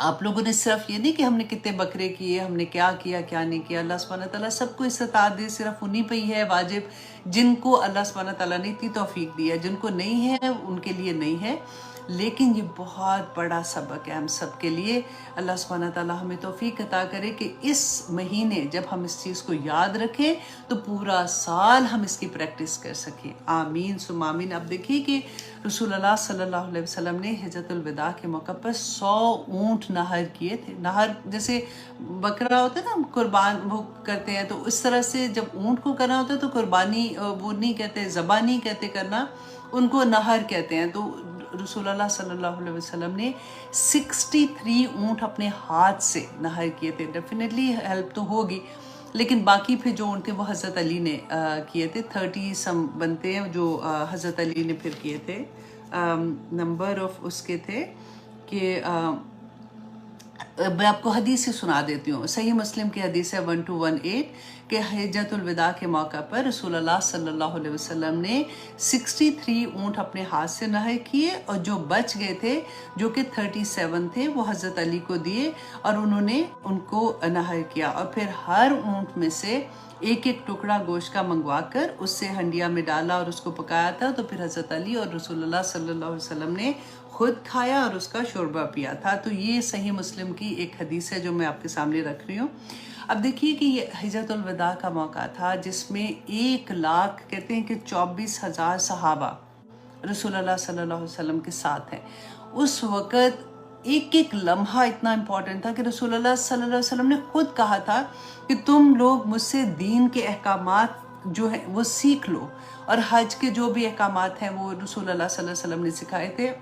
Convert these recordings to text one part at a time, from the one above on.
آپ لوگوں نے صرف یہ نہیں کہ ہم نے کتنے بکرے کیے، ہم نے کیا کیا کیا نہیں کیا، اللہ سبحانہ تعالیٰ سب کو استطاعت دے، صرف انہی پہ ہی ہے واجب جن کو اللہ سبحانہ تعالیٰ نے اتنی توفیق دی ہے، جن کو نہیں ہے ان کے لیے نہیں ہے، لیکن یہ بہت بڑا سبق ہے ہم سب کے لیے۔ اللہ سبحانہ تعالیٰ ہمیں توفیق عطا کرے کہ اس مہینے جب ہم اس چیز کو یاد رکھیں تو پورا سال ہم اس کی پریکٹس کر سکیں، آمین ثم آمین۔ اب دیکھیے کہ رسول اللہ صلی اللہ علیہ وسلم نے حجۃ الوداع کے موقع پر 100 اونٹ نہر کیے تھے۔ نہر جیسے بکرا ہوتا ہے نا، ہم قربان وہ کرتے ہیں، تو اس طرح سے جب اونٹ کو کرنا ہوتا ہے تو قربانی وہ نہیں کہتے، ذبح نہیں کہتے کرنا، ان کو نہر کہتے ہیں۔ تو رسول اللہ صلی اللہ علیہ وسلم نے 63 اونٹ اپنے ہاتھ سے نہر کیے تھے۔ ڈیفینیٹلی ہیلپ تو ہوگی، لیکن باقی پھر جو اونٹ تھے وہ حضرت علی نے کیے تھے۔ 30 سم بنتے ہیں جو حضرت علی نے پھر کیے تھے۔ نمبر آف اس کے تھے کہ میں آپ کو حدیث سے سنا دیتی ہوں، صحیح مسلم کی حدیث ہے 1218 کہ حجۃ الوداع کے موقع پر رسول اللہ صلی اللہ علیہ وسلم نے 63 اونٹ اپنے ہاتھ سے نہر کیے، اور جو بچ گئے تھے جو کہ 37 تھے وہ حضرت علی کو دیے، اور انہوں نے ان کو نہر کیا، اور پھر ہر اونٹ میں سے ایک ایک ٹکڑا گوشت کا منگوا کر اس سے ہنڈیا میں ڈالا اور اس کو پکایا تھا۔ تو پھر حضرت علی اور رسول اللہ صلی اللہ علیہ وسلم نے خود کھایا اور اس کا شوربہ پیا تھا۔ تو یہ صحیح مسلم کی ایک حدیث ہے جو میں آپ کے سامنے رکھ رہی ہوں۔ اب دیکھیے کہ یہ حجۃ الوداع کا موقع تھا جس میں 1 لاکھ کہتے ہیں کہ 24,000 صحابہ رسول اللہ صلی اللہ علیہ وسلم کے ساتھ ہیں۔ اس وقت ایک ایک لمحہ اتنا امپورٹنٹ تھا کہ رسول اللہ صلی اللہ علیہ وسلم نے خود کہا تھا کہ تم لوگ مجھ سے دین کے احکامات جو ہیں وہ سیکھ لو، اور حج کے جو بھی احکامات ہیں وہ رسول اللہ صلی اللہ علیہ وسلم نے سکھائے تھے۔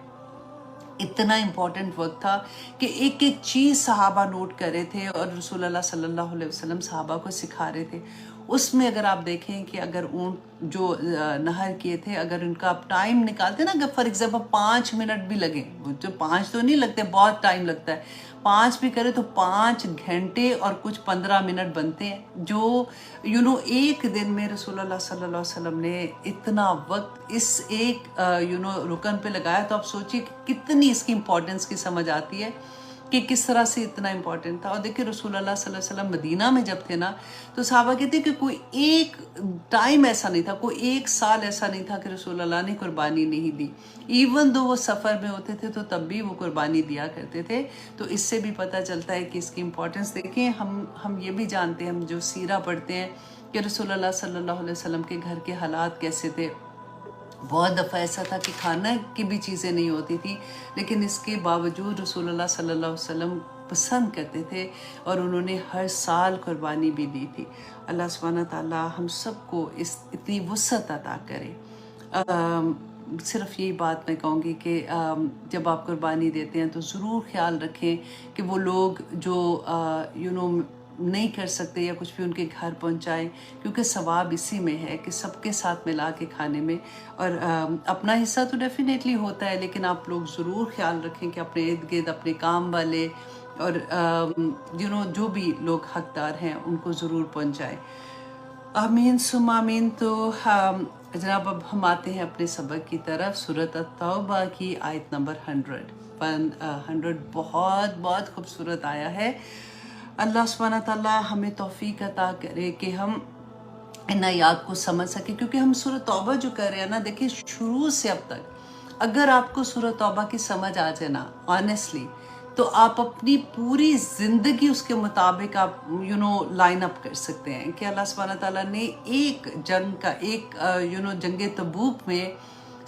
اتنا امپورٹنٹ وقت تھا کہ ایک ایک چیز صحابہ نوٹ کر رہے تھے اور رسول اللہ صلی اللہ علیہ وسلم صحابہ کو سکھا رہے تھے۔ اس میں اگر آپ دیکھیں کہ اگر اونٹ جو نہر کیے تھے، اگر ان کا آپ ٹائم نکالتے نا، اگر فار ایگزامپل 5 منٹ بھی لگیں، جو 5 تو نہیں لگتے، بہت ٹائم لگتا ہے، 5 بھی کرے تو 5 گھنٹے اور کچھ 15 منٹ بنتے ہیں، جو ایک دن میں رسول اللہ صلی اللہ علیہ وسلم نے اتنا وقت اس ایک رکن پہ لگایا۔ تو آپ سوچئے کہ کتنی اس کی امپورٹنس کی سمجھ آتی ہے کہ کس طرح سے اتنا امپورٹنٹ تھا۔ اور دیکھیں رسول اللہ صلی اللہ علیہ وسلم مدینہ میں جب تھے نا، تو صحابہ کہتے ہیں کہ کوئی ایک ٹائم ایسا نہیں تھا، کوئی ایک سال ایسا نہیں تھا کہ رسول اللہ نے قربانی نہیں دی، ایون دو وہ سفر میں ہوتے تھے تو تب بھی وہ قربانی دیا کرتے تھے۔ تو اس سے بھی پتہ چلتا ہے کہ اس کی امپورٹنس دیکھیں۔ ہم یہ بھی جانتے ہیں، ہم جو سیرہ پڑھتے ہیں کہ رسول اللہ صلی اللہ علیہ وسلم کے گھر کے حالات کیسے تھے۔ بہت دفعہ ایسا تھا کہ کھانا کی بھی چیزیں نہیں ہوتی تھی، لیکن اس کے باوجود رسول اللہ صلی اللہ علیہ وسلم پسند کرتے تھے اور انہوں نے ہر سال قربانی بھی دی تھی۔ اللہ سبحانہ تعالیٰ ہم سب کو اتنی وسعت عطا کرے۔ صرف یہی بات میں کہوں گی کہ جب آپ قربانی دیتے ہیں تو ضرور خیال رکھیں کہ وہ لوگ جو نہیں کر سکتے یا کچھ بھی ان کے گھر پہنچائیں، کیونکہ ثواب اسی میں ہے کہ سب کے ساتھ ملا کے کھانے میں۔ اور اپنا حصہ تو ڈیفینیٹلی ہوتا ہے، لیکن آپ لوگ ضرور خیال رکھیں کہ اپنے ارد گرد اپنے کام والے اور جو بھی لوگ حقدار ہیں ان کو ضرور پہنچائیں۔ آمین ثم آمین۔ تو جناب اب ہم آتے ہیں اپنے سبق کی طرف۔ سورۃ التوبہ کی آیت نمبر 100 بہت بہت خوبصورت آیا ہے۔ اللہ سبحانہ تعالیٰ ہمیں توفیق عطا کرے کہ ہم ان آیات کو سمجھ سکیں، کیونکہ ہم سورۃ توبہ جو کر رہے ہیں نا، دیکھیں شروع سے اب تک اگر آپ کو سورۃ توبہ کی سمجھ آ جائے نا آنیسٹلی، تو آپ اپنی پوری زندگی اس کے مطابق آپ لائن اپ کر سکتے ہیں کہ اللہ سبحانہ تعالیٰ نے ایک جنگ کا جنگ تبوک میں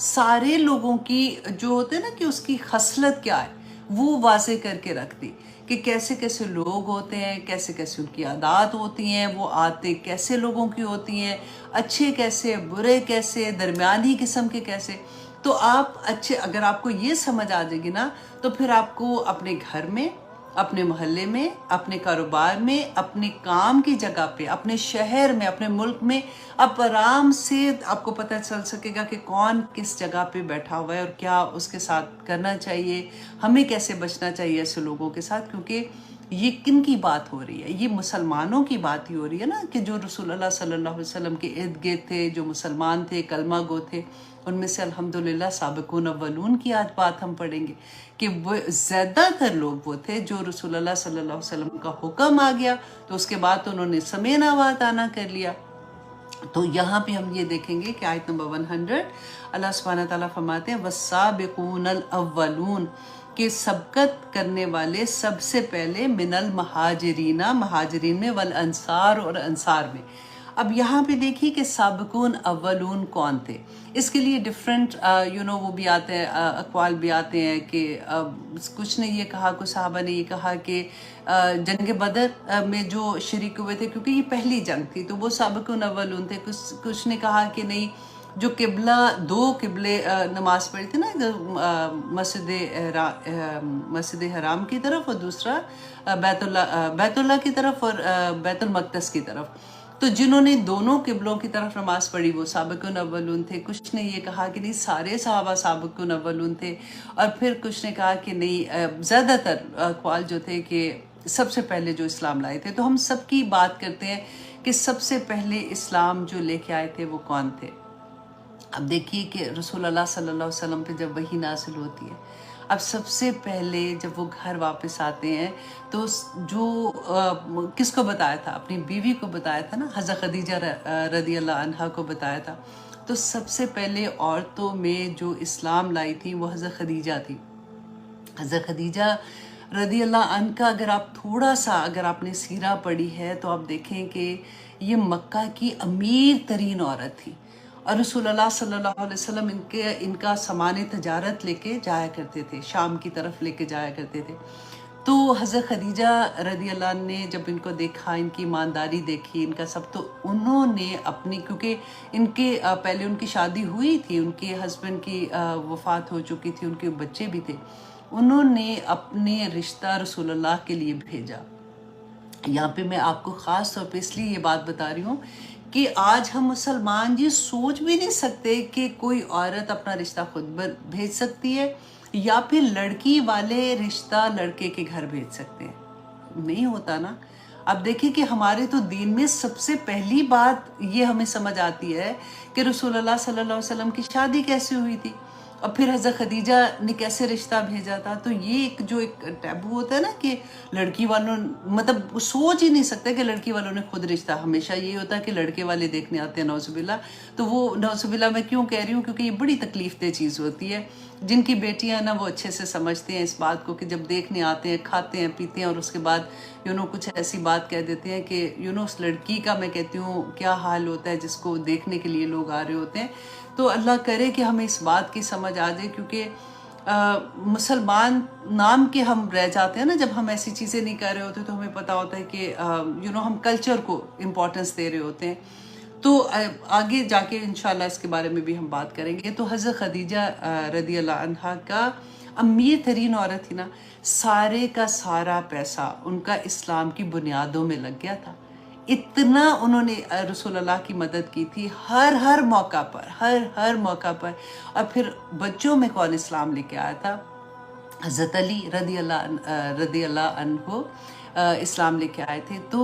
سارے لوگوں کی جو ہوتے ہیں نا کہ اس کی خصلت کیا ہے وہ واضح کر کے رکھ دی، کہ کیسے کیسے لوگ ہوتے ہیں، کیسے کیسے ان کی عادات ہوتی ہیں، وہ عادتیں کیسے لوگوں کی ہوتی ہیں، اچھے کیسے، برے کیسے، درمیانی قسم کے کیسے۔ تو آپ اگر آپ کو یہ سمجھ آ جائے گی نا، تو پھر آپ کو اپنے گھر میں، اپنے محلے میں، اپنے کاروبار میں، اپنے کام کی جگہ پہ، اپنے شہر میں، اپنے ملک میں آپ آرام سے آپ کو پتہ چل سکے گا کہ کون کس جگہ پہ بیٹھا ہوا ہے اور کیا اس کے ساتھ کرنا چاہیے، ہمیں کیسے بچنا چاہیے ایسے لوگوں کے ساتھ، کیونکہ یہ کن کی بات ہو رہی ہے؟ یہ مسلمانوں کی بات ہی ہو رہی ہے نا، کہ جو رسول اللہ صلی اللہ علیہ وسلم کے ارد گرد تھے، جو مسلمان تھے، کلمہ گو تھے، ان میں سے الحمدللہ سابقون اولون کی آج بات ہم پڑھیں گے کہ وہ زیادہ تر لوگ وہ تھے جو رسول اللہ صلی اللہ علیہ وسلم کا حکم آ گیا تو اس کے بعد انہوں نے سمینا واتانا کر لیا۔ تو یہاں پہ ہم یہ دیکھیں گے کہ آیت نمبر 100 اللہ سبحانہ تعالیٰ فرماتے ہیں والسابقون الاولون، کہ سبقت کرنے والے سب سے پہلے من المہاجرین، مہاجرین میں، والانصار، اور انصار میں۔ اب یہاں پہ دیکھیے کہ سابقون اولون کون تھے، اس کے لیے ڈفرینٹ وہ بھی آتے ہیں، اقوال بھی آتے ہیں کہ کچھ نے یہ کہا، کچھ صحابہ نے یہ کہا کہ جنگ بدر میں جو شریک ہوئے تھے، کیونکہ یہ پہلی جنگ تھی تو وہ سابقون اولون تھے۔ کچھ نے کہا کہ نہیں، جو قبلہ، دو قبلے نماز پڑھی تھی نا، مسجد حرام کی طرف اور دوسرا بیت اللہ کی طرف اور بیت المقدس کی طرف، تو جنہوں نے دونوں قبلوں کی طرف نماز پڑھی وہ سابقون اولون تھے۔ کچھ نے یہ کہا کہ نہیں، سارے صحابہ سابقون اولون تھے، اور پھر کچھ نے کہا کہ نہیں، زیادہ تر اقوال جو تھے کہ سب سے پہلے جو اسلام لائے تھے۔ تو ہم سب کی بات کرتے ہیں کہ سب سے پہلے اسلام جو لے کے آئے تھے وہ کون تھے۔ اب دیکھیے کہ رسول اللہ صلی اللہ علیہ وسلم پہ جب وحی نازل ہوتی ہے، اب سب سے پہلے جب وہ گھر واپس آتے ہیں تو جو کس کو بتایا تھا؟ اپنی بیوی کو بتایا تھا نا، حضرت خدیجہ رضی اللہ عنہا کو بتایا تھا۔ تو سب سے پہلے عورتوں میں جو اسلام لائی تھی وہ حضرت خدیجہ تھی۔ حضرت خدیجہ رضی اللہ عنہ کا اگر آپ نے سیرہ پڑھی ہے تو آپ دیکھیں کہ یہ مکہ کی امیر ترین عورت تھی، اور رسول اللہ صلی اللہ علیہ وسلم ان کا سامان تجارت لے کے جایا کرتے تھے، شام کی طرف لے کے جایا کرتے تھے۔ تو حضرت خدیجہ رضی اللہ عنہ نے جب ان کو دیکھا، ان کی ایمانداری دیکھی، ان کا سب، تو انہوں نے اپنی، کیونکہ ان کے پہلے ان کی شادی ہوئی تھی، ان کے ہسبینڈ کی وفات ہو چکی تھی، ان کے بچے بھی تھے، انہوں نے اپنے رشتہ رسول اللہ کے لیے بھیجا۔ یہاں پہ میں آپ کو خاص طور پہ اس لیے یہ بات بتا رہی ہوں کہ آج ہم مسلمان یہ سوچ بھی نہیں سکتے کہ کوئی عورت اپنا رشتہ خود بھیج سکتی ہے، یا پھر لڑکی والے رشتہ لڑکے کے گھر بھیج سکتے ہیں۔ نہیں ہوتا نا۔ اب دیکھیں کہ ہمارے تو دین میں سب سے پہلی بات یہ ہمیں سمجھ آتی ہے کہ رسول اللہ صلی اللہ علیہ وسلم کی شادی کیسے ہوئی تھی، اور پھر حضرت خدیجہ نے کیسے رشتہ بھیجا تھا۔ تو یہ ایک ٹیبو ہوتا ہے نا کہ لڑکی والوں، مطلب سوچ ہی نہیں سکتے کہ لڑکی والوں نے خود رشتہ، ہمیشہ یہ ہوتا ہے کہ لڑکے والے دیکھنے آتے ہیں، نعوذ باللہ۔ تو وہ نعوذ باللہ میں کیوں کہہ رہی ہوں، کیونکہ یہ بڑی تکلیف دہ چیز ہوتی ہے۔ جن کی بیٹیاں ہیں نا وہ اچھے سے سمجھتے ہیں اس بات کو کہ جب دیکھنے آتے ہیں، کھاتے ہیں، پیتے ہیں، اور اس کے بعد کچھ ایسی بات کہہ دیتے ہیں کہ اس لڑکی کا، میں کہتی ہوں، کیا حال ہوتا ہے جس کو دیکھنے کے لیے لوگ آ رہے ہوتے ہیں۔ تو اللہ کرے کہ ہمیں اس بات کی سمجھ آ جائے، کیونکہ مسلمان نام کے ہم رہ جاتے ہیں نا، جب ہم ایسی چیزیں نہیں کر رہے ہوتے تو ہمیں پتہ ہوتا ہے کہ ہم کلچر کو امپورٹنس دے رہے ہوتے ہیں۔ تو آگے جا کے انشاءاللہ اس کے بارے میں بھی ہم بات کریں گے۔ تو حضرت خدیجہ رضی اللہ عنہا کا امیر ترین عورت تھی نا، سارے کا سارا پیسہ ان کا اسلام کی بنیادوں میں لگ گیا تھا۔ اتنا انہوں نے رسول اللہ کی مدد کی تھی ہر موقع پر، ہر موقع پر۔ اور پھر بچوں میں کون اسلام لے کے آیا تھا؟ حضرت علی رضی اللہ عنہ اسلام لے کے آئے تھے۔ تو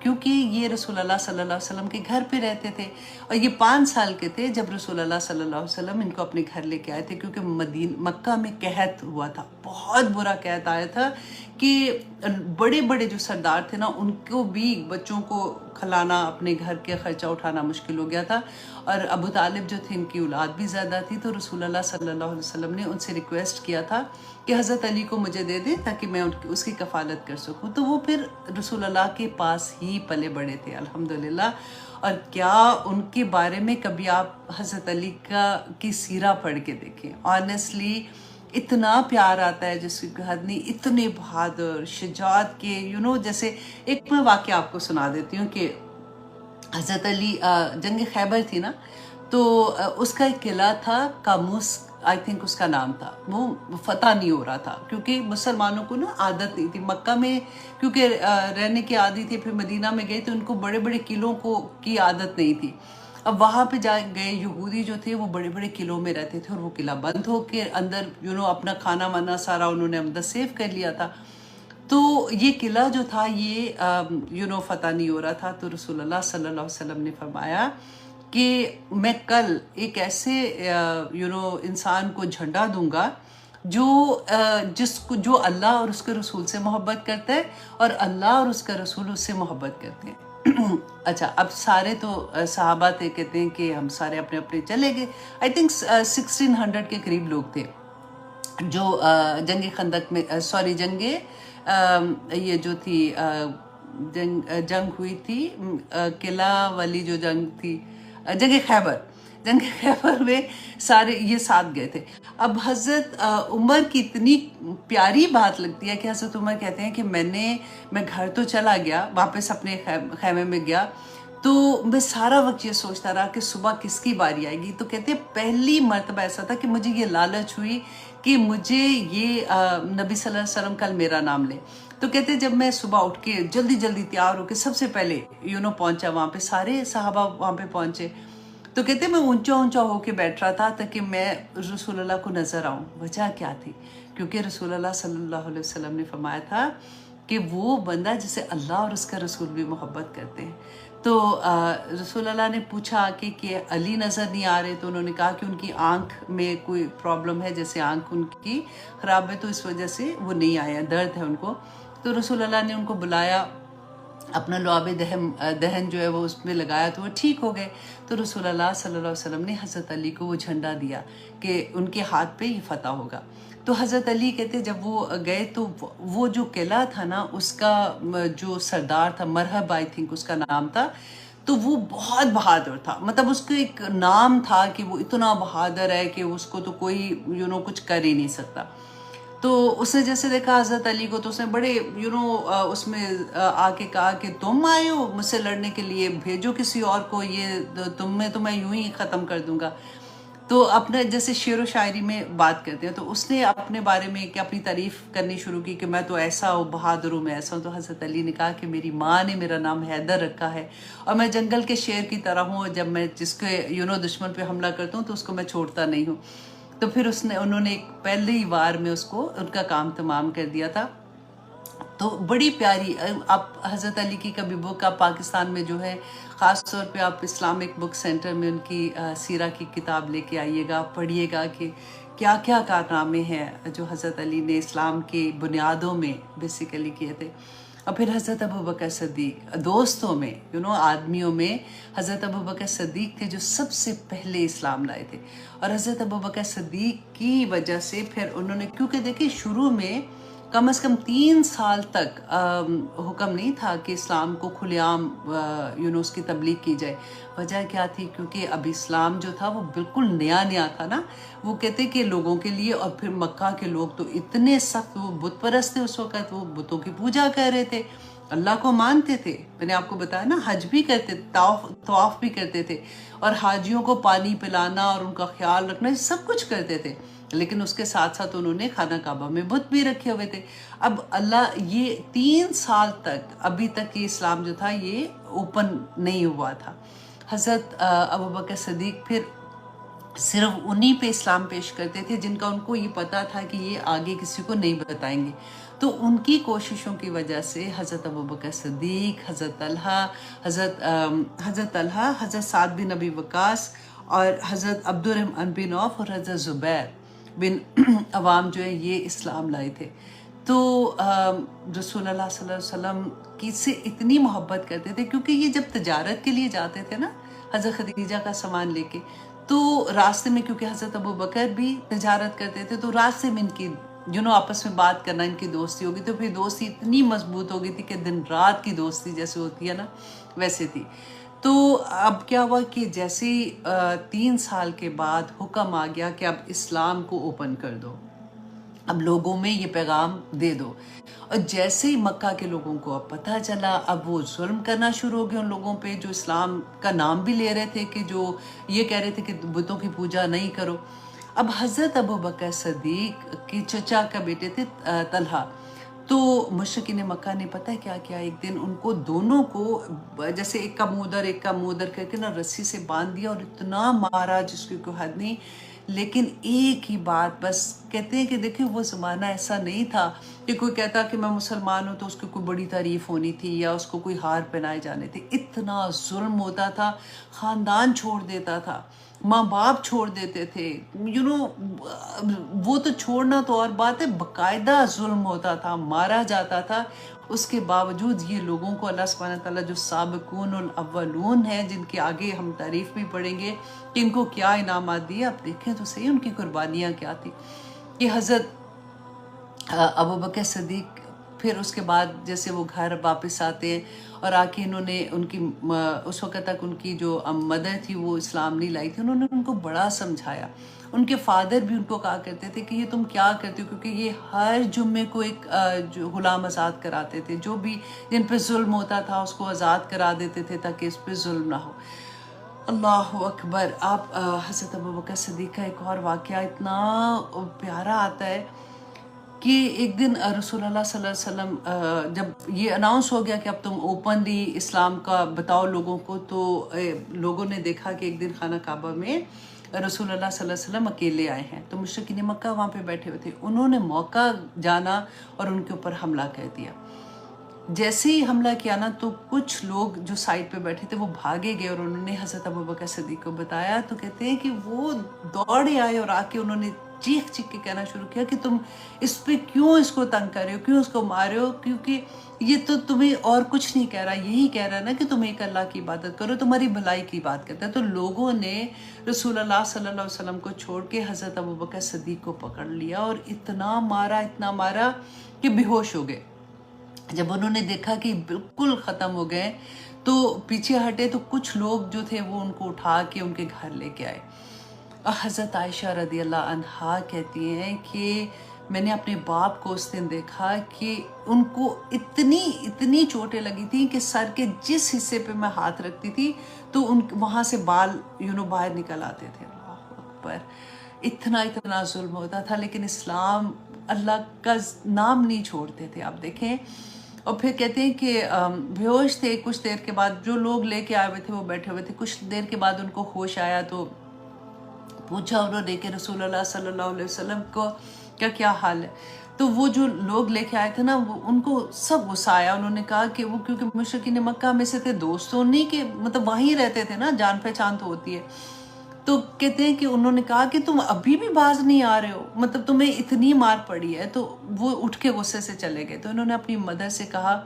کیونکہ یہ رسول اللہ صلی اللہ علیہ وسلم کے گھر پہ رہتے تھے، اور یہ 5 سال کے تھے جب رسول اللہ صلی اللہ علیہ وسلم ان کو اپنے گھر لے کے آئے تھے، کیونکہ مکہ میں قحط ہوا تھا، بہت برا قحط آیا تھا کہ بڑے بڑے جو سردار تھے نا، ان کو بھی بچوں کو کھلانا، اپنے گھر کے خرچہ اٹھانا مشکل ہو گیا تھا، اور ابو طالب جو تھے ان کی اولاد بھی زیادہ تھی۔ تو رسول اللہ صلی اللہ علیہ وسلم نے ان سے ریکویسٹ کیا تھا کہ حضرت علی کو مجھے دے دیں تاکہ میں اس کی کفالت کر سکوں۔ تو وہ پھر رسول اللہ کے پاس ہی پلے بڑے تھے الحمدللہ۔ اور کیا ان کے بارے میں کبھی آپ حضرت علی کی سیرہ پڑھ کے دیکھیں، آنیسٹلی اتنا پیار آتا ہے جس کی حد نہیں، اتنے بہادر، شجاعت کے، جیسے ایک میں واقعہ آپ کو سنا دیتی ہوں کہ حضرت علی، جنگ خیبر تھی نا، تو اس کا ایک قلعہ تھا کاموس، آئی تھنک اس کا نام تھا، وہ فتح نہیں ہو رہا تھا کیونکہ مسلمانوں کو نا عادت نہیں تھی مکہ میں، کیونکہ رہنے کی عادی تھی، پھر مدینہ میں گئے تو ان کو بڑے بڑے قلعوں کی عادت نہیں تھی۔ اب وہاں پہ جا گئے، یہودی جو تھے وہ بڑے بڑے قلعوں میں رہتے تھے، اور وہ قلعہ بند ہو کے اندر اپنا کھانا وانا سارا انہوں نے اندر سیو کر لیا تھا۔ تو یہ قلعہ جو تھا یہ فتح نہیں ہو رہا تھا. تو رسول اللہ صلی اللہ علیہ وسلم نے فرمایا کہ میں کل ایک ایسے انسان کو جھنڈا دوں گا جو اللہ اور اس کے رسول سے محبت کرتا ہے اور اللہ اور اس کا رسول اس سے محبت کرتے ہیں. اچھا اب سارے تو صحابہ تھے کہتے ہیں کہ ہم سارے اپنے اپنے چلے گئے. آئی تھنک 1600 کے قریب لوگ تھے جو جنگ خندق میں جنگ یہ جو تھی جنگ ہوئی تھی قلعہ والی جو جنگ تھی جنگ خیبر میں سارے یہ ساتھ گئے تھے. اب حضرت عمر کی اتنی پیاری بات لگتی ہے کہ حضرت عمر کہتے ہیں کہ میں گھر تو چلا گیا واپس اپنے خیمے میں گیا تو میں سارا وقت یہ سوچتا رہا کہ صبح کس کی باری آئے گی. تو کہتے ہیں پہلی مرتبہ ایسا تھا کہ مجھے یہ لالچ ہوئی کہ مجھے یہ نبی صلی اللہ علیہ وسلم کل میرا نام لے. تو کہتے جب میں صبح اٹھ کے جلدی تیار ہو کے سب سے پہلے پہنچا وہاں پہ سارے صحابہ وہاں پہ پہنچے تو کہتے میں اونچا ہو کے بیٹھ رہا تھا تاکہ میں رسول اللہ کو نظر آؤں. وجہ کیا تھی؟ کیونکہ رسول اللہ صلی اللہ علیہ وسلم نے فرمایا تھا کہ وہ بندہ جسے اللہ اور اس کا رسول بھی محبت کرتے ہیں. تو رسول اللہ نے پوچھا کہ علی نظر نہیں آ رہے. تو انہوں نے کہا کہ ان کی آنکھ میں کوئی پرابلم ہے, جیسے آنکھ ان کی خراب ہے تو اس وجہ سے وہ نہیں آئے, درد ہے ان کو. تو رسول اللہ نے ان کو بلایا, اپنا لعاب دہن جو ہے وہ اس میں لگایا تو وہ ٹھیک ہو گئے. تو رسول اللہ صلی اللہ علیہ وسلم نے حضرت علی کو وہ جھنڈا دیا کہ ان کے ہاتھ پہ یہ فتح ہوگا. تو حضرت علی کہتے جب وہ گئے تو وہ جو قلعہ تھا نا اس کا جو سردار تھا, مرحب آئی تھنک اس کا نام تھا, تو وہ بہت بہادر تھا. مطلب اس کو ایک نام تھا کہ وہ اتنا بہادر ہے کہ اس کو تو کوئی کچھ کر ہی نہیں سکتا. تو اس نے جیسے دیکھا حضرت علی کو تو اس نے بڑے اس میں آ کے کہا کہ تم آئے ہو مجھ سے لڑنے کے لیے, بھیجو کسی اور کو, یہ تو میں یوں ہی ختم کر دوں گا. تو اپنے جیسے شعر و شاعری میں بات کرتے ہیں تو اس نے اپنے بارے میں کہ اپنی تعریف کرنی شروع کی کہ میں تو ایسا ہوں, بہادر ہوں, میں ایسا ہوں. تو حضرت علی نے کہا کہ میری ماں نے میرا نام حیدر رکھا ہے اور میں جنگل کے شیر کی طرح ہوں, جب میں جس کے دشمن پہ حملہ کرتا ہوں تو اس کو میں چھوڑتا نہیں ہوں. تو پھر انہوں نے پہلی وار میں اس کو ان کا کام تمام کر دیا تھا. تو بڑی پیاری آپ حضرت علی کی کبھی بک آپ پاکستان میں جو ہے خاص طور پہ آپ اسلامک بک سینٹر میں ان کی سیرہ کی کتاب لے کے آئیے گا, پڑھیے گا کہ کیا کیا کارنامے ہیں جو حضرت علی نے اسلام کی بنیادوں میں بیسیکلی کیے تھے. اور پھر حضرت ابوبکر صدیق دوستوں میں آدمیوں میں حضرت ابوبکر صدیق تھے جو سب سے پہلے اسلام لائے تھے. اور حضرت ابوبکر صدیق کی وجہ سے پھر انہوں نے, کیونکہ دیکھیں شروع میں کم از کم 3 سال تک حکم نہیں تھا کہ اسلام کو کھلے عام اس کی تبلیغ کی جائے. وجہ کیا تھی؟ کیونکہ اب اسلام جو تھا وہ بالکل نیا تھا نا. وہ کہتے کہ لوگوں کے لیے, اور پھر مکہ کے لوگ تو اتنے سخت وہ بت پرست تھے اس وقت, وہ بتوں کی پوجا کر رہے تھے, اللہ کو مانتے تھے. میں نے آپ کو بتایا نا حج بھی کرتے, طواف بھی کرتے تھے, اور حاجیوں کو پانی پلانا اور ان کا خیال رکھنا سب کچھ کرتے تھے. لیکن اس کے ساتھ ساتھ انہوں نے خانہ کعبہ میں بت بھی رکھے ہوئے تھے. اب اللہ یہ 3 سال تک ابھی تک یہ اسلام جو تھا یہ اوپن نہیں ہوا تھا. حضرت ابوبکر صدیق پھر صرف انہی پہ اسلام پیش کرتے تھے جن کا ان کو یہ پتا تھا کہ یہ آگے کسی کو نہیں بتائیں گے. تو ان کی کوششوں کی وجہ سے حضرت ابوبکر صدیق, حضرت طلحہ, حضرت سعد بن ابی وقاص اور حضرت عبد الرحمن بن عوف اور حضرت زبیر بن عوام جو ہے یہ اسلام لائے تھے. تو رسول اللہ صلی اللہ علیہ وسلم کی سے اتنی محبت کرتے تھے کیونکہ یہ جب تجارت کے لیے جاتے تھے نا حضرت خدیجہ کا سامان لے کے, تو راستے میں کیونکہ حضرت ابوبکر بھی تجارت کرتے تھے تو راستے میں ان کی آپس میں بات کرنا, ان کی دوستی ہوگی. تو پھر دوستی اتنی مضبوط ہو گئی تھی کہ دن رات کی دوستی جیسے ہوتی ہے نا ویسے تھی. تو اب کیا ہوا کہ جیسے 3 سال کے بعد حکم آ گیا کہ اب اسلام کو اوپن کر دو, اب لوگوں میں یہ پیغام دے دو. اور جیسے ہی مکہ کے لوگوں کو اب پتہ چلا, اب وہ ظلم کرنا شروع ہو گئے ان لوگوں پہ جو اسلام کا نام بھی لے رہے تھے, کہ جو یہ کہہ رہے تھے کہ بتوں کی پوجا نہیں کرو. اب حضرت ابوبکر صدیق کی چچا کا بیٹے تھے طلحہ, تو مشرکین مکہ نے پتہ کیا کیا, ایک دن ان کو دونوں کو جیسے ایک کا منہ ادھر ایک کا منہ ادھر کر کے نا رسی سے باندھ دیا اور اتنا مارا جس کی کوئی حد نہیں. لیکن ایک ہی بات بس کہتے ہیں کہ دیکھیں وہ زمانہ ایسا نہیں تھا کہ کوئی کہتا کہ میں مسلمان ہوں تو اس کی کوئی بڑی تعریف ہونی تھی یا اس کو کوئی ہار پہنائے جانے تھے. اتنا ظلم ہوتا تھا، خاندان چھوڑ دیتا تھا، ماں باپ چھوڑ دیتے تھے، وہ تو چھوڑنا تو اور بات ہے، باقاعدہ ظلم ہوتا تھا، مارا جاتا تھا. اس کے باوجود یہ لوگوں کو اللہ سبحانہ تعالیٰ جو سابقون الاولون ہیں، جن کی آگے ہم تعریف بھی پڑھیں گے کہ ان کو کیا انعامات دیے، اب دیکھیں تو صحیح ان کی قربانیاں کیا تھی. کہ حضرت ابوبکر صدیق پھر اس کے بعد جیسے وہ گھر واپس آتے ہیں اور آ کے انہوں نے ان کی اس وقت تک ان کی جو مدر تھی وہ اسلام نہیں لائی تھی، انہوں نے ان کو بڑا سمجھایا. ان کے فادر بھی ان کو کہا کرتے تھے کہ یہ تم کیا کرتے ہو، کیونکہ یہ ہر جمعے کو ایک جو غلام آزاد کراتے تھے، جو بھی جن پہ ظلم ہوتا تھا اس کو آزاد کرا دیتے تھے تاکہ اس پہ ظلم نہ ہو. اللہ اکبر. آپ حضرت ابوبکر صدیق کا ایک اور واقعہ اتنا پیارا آتا ہے کہ ایک دن رسول اللہ صلی اللہ علیہ وسلم جب یہ اناؤنس ہو گیا کہ اب تم اوپنلی اسلام کا بتاؤ لوگوں کو، تو لوگوں نے دیکھا کہ ایک دن خانہ کعبہ میں رسول اللہ صلی اللہ علیہ وسلم اکیلے آئے ہیں، تو مشرکین مکہ وہاں پہ بیٹھے ہوئے تھے. انہوں نے موقع جانا اور ان کے اوپر حملہ کر دیا. جیسے ہی حملہ کیا نا تو کچھ لوگ جو سائڈ پہ بیٹھے تھے وہ بھاگے گئے اور انہوں نے حضرت ابوبکر صدیق کو بتایا. تو کہتے ہیں کہ وہ دوڑے آئے اور آ کے انہوں نے چیخ چیخ کے کہنا شروع کیا کہ تم اس پہ کیوں اس کو تنگ کر رہے ہو، کیوں اس کو مار رہے ہو، کیونکہ یہ تو تمہیں اور کچھ نہیں کہہ رہا، یہی کہہ رہا نا کہ تم ایک اللہ کی عبادت کرو، تمہاری بھلائی کی بات کرتا ہے. تو لوگوں نے رسول اللہ صلی اللہ علیہ وسلم کو چھوڑ کے حضرت ابوبکر صدیق کو پکڑ لیا اور اتنا مارا کہ بے ہوش ہو گئے. جب انہوں نے دیکھا کہ بالکل ختم ہو گئے تو پیچھے ہٹے، تو کچھ لوگ جو تھے وہ ان کو اٹھا کے ان کے گھر لے کے آئے. حضرت عائشہ رضی اللہ عنہا کہتی ہیں کہ میں نے اپنے باپ کو اس دن دیکھا کہ ان کو اتنی چوٹیں لگی تھیں کہ سر کے جس حصے پہ میں ہاتھ رکھتی تھی تو وہاں سے بال باہر نکل آتے تھے. اللہ اکبر. اتنا ظلم ہوتا تھا، لیکن اسلام اللہ کا نام نہیں چھوڑتے تھے. آپ دیکھیں، اور پھر کہتے ہیں کہ بے ہوش تھے. کچھ دیر کے بعد جو لوگ لے کے آئے ہوئے تھے وہ بیٹھے ہوئے تھے. کچھ دیر کے بعد ان کو ہوش آیا تو پوچھا انہوں نے کہ رسول اللہ صلی اللہ علیہ وسلم کو کیا حال ہے. تو وہ جو لوگ لے کے آئے تھے نا ان کو سب غصہ آیا. انہوں نے کہا کہ وہ کیونکہ مشرکین مکہ میں سے تھے، دوستوں نہیں کہ مطلب وہیں رہتے تھے نا، جان پہچان تو ہوتی ہے. تو کہتے ہیں کہ انہوں نے کہا کہ تم ابھی بھی باز نہیں آ رہے ہو، مطلب تمہیں اتنی مار پڑی ہے. تو وہ اٹھ کے غصے سے چلے گئے. تو انہوں نے اپنی مدر سے کہا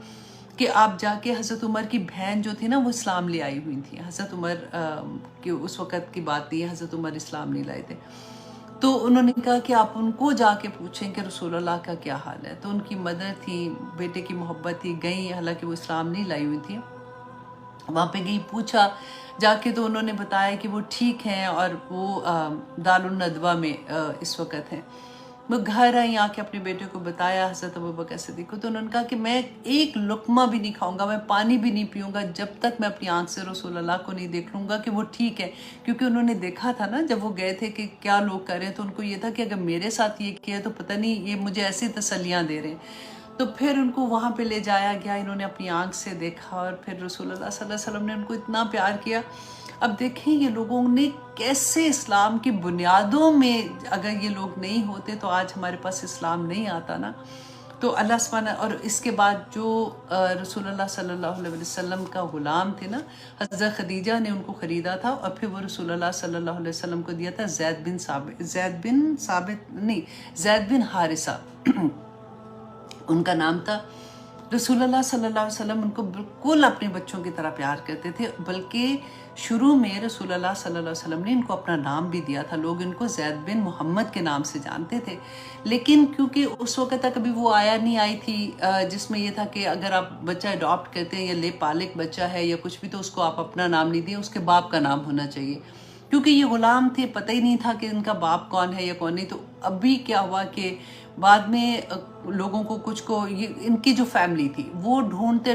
کہ آپ جا کے حضرت عمر کی بہن جو تھی نا وہ اسلام لے آئی ہوئی تھی. حضرت عمر کی اس وقت کی بات نہیں ہے، حضرت عمر اسلام نہیں لائے تھے. تو انہوں نے کہا کہ آپ ان کو جا کے پوچھیں کہ رسول اللہ کا کیا حال ہے. تو ان کی مدر تھی، بیٹے کی محبت تھی، گئیں، حالانکہ وہ اسلام نہیں لائی ہوئی تھی. وہاں پہ گئی، پوچھا جا کے تو انہوں نے بتایا کہ وہ ٹھیک ہیں اور وہ دار الندوہ میں اس وقت ہیں. وہ گھر آئیں، آ کے اپنے بیٹے کو بتایا حضرت ابوبکر صدیق کو. تو انہوں نے کہا کہ میں ایک لقمہ بھی نہیں کھاؤں گا، میں پانی بھی نہیں پیوں گا جب تک میں اپنی آنکھ سے رسول اللہ کو نہیں دیکھ لوں گا کہ وہ ٹھیک ہے. کیونکہ انہوں نے دیکھا تھا نا جب وہ گئے تھے کہ کیا لوگ کر رہے ہیں، تو ان کو یہ تھا کہ اگر میرے ساتھ یہ کیا تو پتہ نہیں یہ مجھے ایسی تسلیاں دے رہے ہیں. تو پھر ان کو وہاں پہ لے جایا گیا، انہوں نے اپنی آنکھ سے دیکھا اور پھر رسول اللہ صلی اللہ علیہ وسلم نے ان کو اتنا پیار کیا. اب دیکھیں یہ لوگوں نے کیسے اسلام کی بنیادوں میں اگر یہ لوگ نہیں ہوتے تو آج ہمارے پاس اسلام نہیں آتا نا. تو اللہ سبحانہ، اور اس کے بعد جو رسول اللہ صلی اللہ علیہ وسلم کا غلام تھے نا، حضرت خدیجہ نے ان کو خریدا تھا اور پھر وہ رسول اللہ صلی اللہ علیہ وسلم کو دیا تھا. زید بن حارثہ ان کا نام تھا. رسول اللہ صلی اللہ علیہ وسلم ان کو بالکل اپنے بچوں کی طرح پیار کرتے تھے، بلکہ شروع میں رسول اللہ صلی اللہ علیہ وسلم نے ان کو اپنا نام بھی دیا تھا. لوگ ان کو زید بن محمد کے نام سے جانتے تھے، لیکن کیونکہ اس وقت تک ابھی وہ آیا نہیں آئی تھی جس میں یہ تھا کہ اگر آپ بچہ اڈاپٹ کرتے ہیں یا لے پالک بچہ ہے یا کچھ بھی تو اس کو آپ اپنا نام نہیں دیں، اس کے باپ کا نام ہونا چاہیے. کیونکہ یہ غلام تھے، پتہ ہی نہیں تھا کہ ان کا باپ کون ہے یا کون نہیں. تو ابھی کیا ہوا کہ بعد میں لوگوں کو کچھ کو ان کی جو فیملی تھی وہ ڈھونڈتے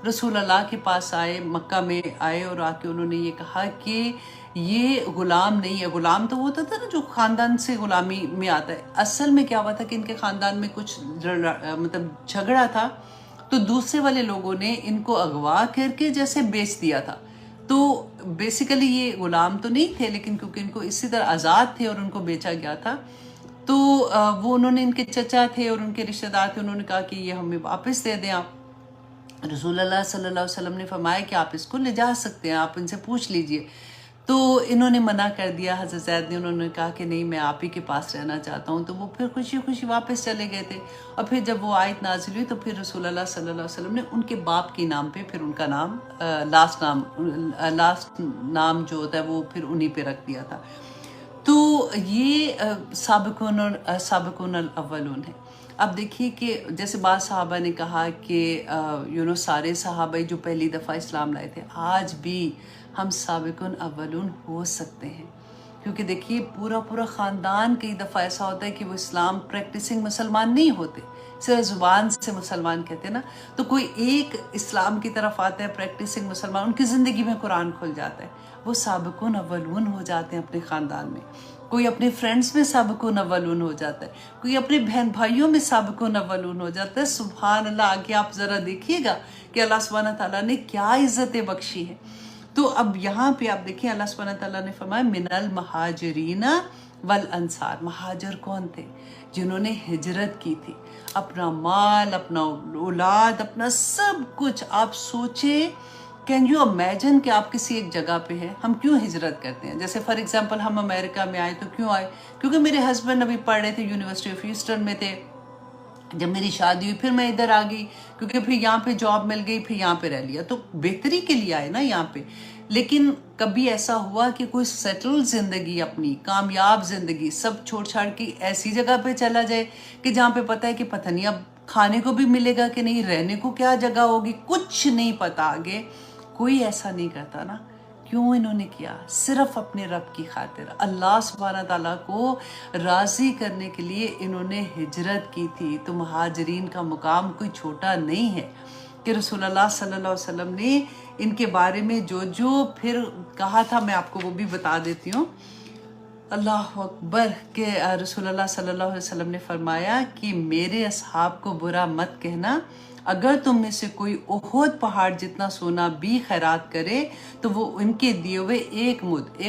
رسول اللہ کے پاس آئے، مکہ میں آئے اور آ کے انہوں نے یہ کہا کہ یہ غلام نہیں ہے. غلام تو وہ ہوتا تھا نا جو خاندان سے غلامی میں آتا ہے. اصل میں کیا ہوا تھا کہ ان کے خاندان میں کچھ مطلب جھگڑا تھا، تو دوسرے والے لوگوں نے ان کو اغوا کر کے جیسے بیچ دیا تھا. تو بیسیکلی یہ غلام تو نہیں تھے، لیکن کیونکہ ان کو اسی طرح آزاد تھے اور ان کو بیچا گیا تھا، تو وہ انہوں نے، ان کے چچا تھے اور ان کے رشتہ دار تھے، انہوں نے کہا کہ یہ ہمیں واپس دے دیں آپ۔ رسول اللہ صلی اللہ علیہ وسلم نے فرمایا کہ آپ اس کو لے جا سکتے ہیں، آپ ان سے پوچھ لیجئے۔ تو انہوں نے منع کر دیا، حضرت زید نے، انہوں نے کہا کہ نہیں، میں آپ ہی کے پاس رہنا چاہتا ہوں۔ تو وہ پھر خوشی خوشی واپس چلے گئے تھے، اور پھر جب وہ آیت نازل ہوئی تو پھر رسول اللہ صلی اللہ علیہ وسلم نے ان کے باپ کے نام پہ پھر ان کا نام لاسٹ نام جو ہوتا ہے وہ پھر انہی پہ رکھ دیا تھا۔ تو یہ سابقون الاولون ہے۔ اب دیکھیے کہ جیسے بعض صحابہ نے کہا کہ سارے صحابہ جو پہلی دفعہ اسلام لائے تھے، آج بھی ہم سابقون اولون ہو سکتے ہیں، کیونکہ دیکھیے پورا خاندان کئی دفعہ ایسا ہوتا ہے کہ وہ اسلام پریکٹسنگ مسلمان نہیں ہوتے، صرف زبان سے مسلمان کہتے ہیں نا، تو کوئی ایک اسلام کی طرف آتا ہے پریکٹسنگ مسلمان، ان کی زندگی میں قرآن کھل جاتا ہے، وہ سابقون اولون ہو جاتے ہیں اپنے خاندان میں۔ کوئی اپنے فرینڈز میں سابقون اولون ہو جاتا ہے، کوئی اپنے بہن بھائیوں میں سابقون اولون ہو جاتا ہے۔ سبحان اللہ، آگے آپ ذرا دیکھیے گا کہ اللہ سبحانہ تعالیٰ نے کیا عزتیں بخشی ہیں۔ تو اب یہاں پہ آپ دیکھیں اللہ سبحانہ تعالیٰ نے فرمایا من المہاجرین والانصار۔ مہاجر کون تھے؟ جنہوں نے ہجرت کی تھی، اپنا مال، اپنا اولاد، اپنا سب کچھ۔ آپ سوچیں، کین یو امیجن کہ آپ کسی ایک جگہ پہ ہیں؟ ہم کیوں ہجرت کرتے ہیں؟ جیسے فار ایگزامپل ہم امریکہ میں آئے تو کیوں آئے؟ کیونکہ میرے ہسبینڈ ابھی پڑھ رہے تھے، یونیورسٹی آف ہیوسٹن میں تھے، جب میری شادی ہوئی پھر میں ادھر آ گئی، کیونکہ پھر یہاں پہ جاب مل گئی، پھر یہاں پہ رہ لیا، تو بہتری کے لیے آئے نا یہاں پہ۔ لیکن کبھی ایسا ہوا کہ کوئی سیٹل زندگی، اپنی کامیاب زندگی سب چھوڑ چھاڑ کے ایسی جگہ پہ چلا جائے کہ جہاں پہ پتہ ہے کہ پتہ نہیں اب کھانے کو بھی ملے گا کہ نہیں، رہنے کو کیا جگہ ہوگی، کچھ نہیں پتہ آگے؟ کوئی ایسا نہیں کرتا نا۔ کیوں انہوں نے کیا؟ صرف اپنے رب کی خاطر، اللہ سبحانہ تعالیٰ کو راضی کرنے کے لیے انہوں نے ہجرت کی تھی۔ تو مہاجرین کا مقام کوئی چھوٹا نہیں ہے، کہ رسول اللہ صلی اللہ علیہ وسلم نے ان کے بارے میں جو پھر کہا تھا، میں آپ کو وہ بھی بتا دیتی ہوں۔ اللہ اکبر، کہ رسول اللہ صلی اللہ علیہ وسلم نے فرمایا کہ میرے اصحاب کو برا مت کہنا، اگر تم میں سے کوئی احد پہاڑ جتنا سونا بھی خیرات کرے تو وہ ان کے دیے ہوئے ایک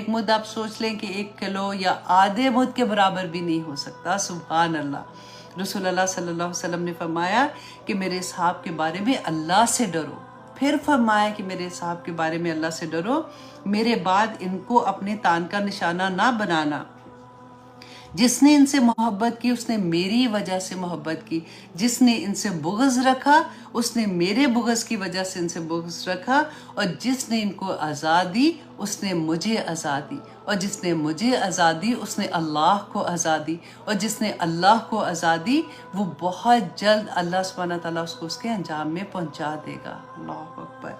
مد آپ سوچ لیں کہ 1 کلو یا آدھے مد کے برابر بھی نہیں ہو سکتا۔ سبحان اللہ۔ رسول اللہ صلی اللہ علیہ وسلم نے فرمایا کہ میرے اصحاب کے بارے میں اللہ سے ڈرو، پھر فرمایا کہ میرے اصحاب کے بارے میں اللہ سے ڈرو، میرے بعد ان کو اپنے تان کا نشانہ نہ بنانا۔ جس نے ان سے محبت کی اس نے میری وجہ سے محبت کی، جس نے ان سے بغض رکھا اس نے میرے بغض کی وجہ سے ان سے بغض رکھا، اور جس نے ان کو آزادی اس نے مجھے آزادی، اور جس نے مجھے آزادی اس نے اللہ کو آزادی، اور جس نے اللہ کو آزادی وہ بہت جلد اللہ سبحانہ تعالیٰ اس کو اس کے انجام میں پہنچا دے گا۔ اللہ اکبر۔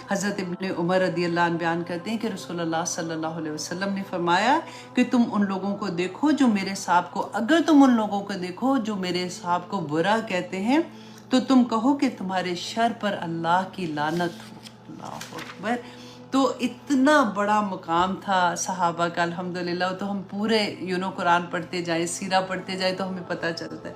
حضرت ابن عمر رضی اللہ عنہ بیان کرتے ہیں کہ رسول اللہ صلی اللہ علیہ وسلم نے فرمایا کہ تم ان لوگوں کو دیکھو جو میرے صاحب کو، اگر تم ان لوگوں کو دیکھو جو میرے صاحب کو برا کہتے ہیں تو تم کہو کہ تمہارے شر پر اللہ کی لعنت ہو۔ اللہ اکبر۔ تو اتنا بڑا مقام تھا صحابہ کا، الحمدللہ۔ تو ہم پورے قرآن پڑھتے جائیں، سیرہ پڑھتے جائیں تو ہمیں پتہ چلتا ہے۔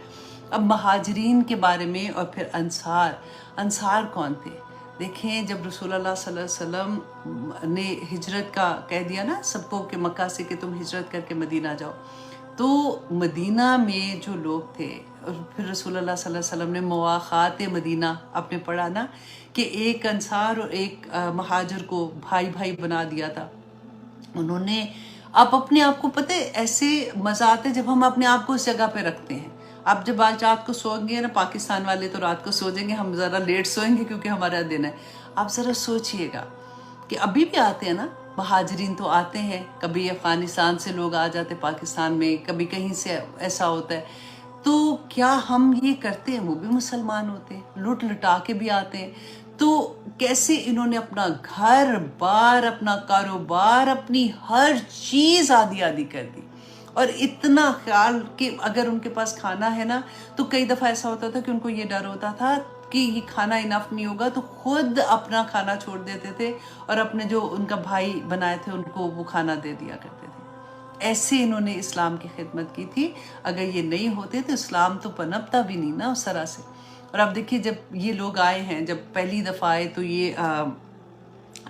اب مہاجرین کے بارے میں، اور پھر انصار کون تھے؟ دیکھیں، جب رسول اللہ صلی اللہ علیہ وسلم نے ہجرت کا کہہ دیا نا سب کو کہ مکہ سے کہ تم ہجرت کر کے مدینہ جاؤ، تو مدینہ میں جو لوگ تھے، اور پھر رسول اللہ صلی اللہ علیہ وسلم نے مواخات مدینہ آپ نے پڑھا نا کہ ایک انصار اور ایک مہاجر کو بھائی بنا دیا تھا انہوں نے۔ آپ اپنے آپ کو پتہ ہے ایسے مزہ آتا ہے جب ہم اپنے آپ کو اس جگہ پہ رکھتے ہیں۔ آپ جب آج رات کو سوئیں گے نا، پاکستان والے تو رات کو سو جائیں گے، ہم ذرا لیٹ سوئیں گے کیونکہ ہمارا دن ہے۔ آپ ذرا سوچئے گا کہ ابھی بھی آتے ہیں نا مہاجرین، تو آتے ہیں، کبھی افغانستان سے لوگ آ جاتے پاکستان میں، کبھی کہیں سے ایسا ہوتا ہے، تو کیا ہم یہ کرتے ہیں؟ وہ بھی مسلمان ہوتے ہیں، لٹ لٹا کے بھی آتے ہیں۔ تو کیسے انہوں نے اپنا گھر بار، اپنا کاروبار، اپنی ہر چیز آدھی کر دی، اور اتنا خیال کہ اگر ان کے پاس کھانا ہے نا تو کئی دفعہ ایسا ہوتا تھا کہ ان کو یہ ڈر ہوتا تھا کہ یہ کھانا انف نہیں ہوگا، تو خود اپنا کھانا چھوڑ دیتے تھے اور اپنے جو ان کا بھائی بنائے تھے ان کو وہ کھانا دے دیا کرتے تھے۔ ایسے انہوں نے اسلام کی خدمت کی تھی۔ اگر یہ نہیں ہوتے تو اسلام تو پنپتا بھی نہیں نا اس طرح سے۔ اور اب دیکھیے جب یہ لوگ آئے ہیں، جب پہلی دفعہ آئے تو یہ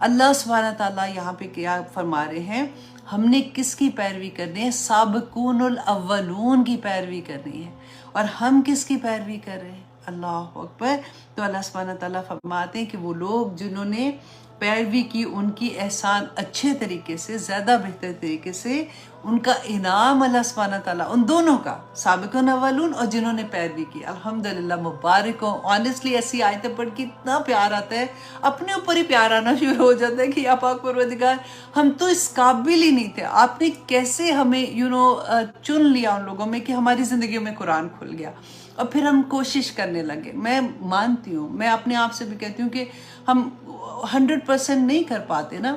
اللہ سبحانہ تعالیٰ یہاں پہ کیا فرما رہے ہیں، ہم نے کس کی پیروی کرنی ہے؟ سابقون الاولون کی پیروی کرنی ہے. اور ہم کس کی پیروی کر رہے ہیں؟ اللہ اکبر. تو اللہ سبحانہ تعالیٰ فرماتے ہیں کہ وہ لوگ جنہوں نے پیروی کی، ان کی احسان اچھے طریقے سے، زیادہ بہتر طریقے سے، ان کا انعام اللہ سبحانہ تعالیٰ ان دونوں کا، سابقون اولون اور جنہوں نے پیروی کی، الحمدللہ مبارک ہو. آنیسٹلی ایسی آیتیں پڑھ کے اتنا پیار آتا ہے، اپنے اوپر ہی پیار آنا شروع ہو جاتا ہے کہ یا پاک پروردگار، ہم تو اس قابل ہی نہیں تھے، آپ نے کیسے ہمیں چن لیا ان لوگوں میں کہ ہماری زندگیوں میں قرآن کھل گیا. اور پھر ہم کوشش کرنے لگے. میں مانتی ہوں، میں اپنے آپ سے بھی کہتی ہوں کہ ہم 100% نہیں کر پاتے نا،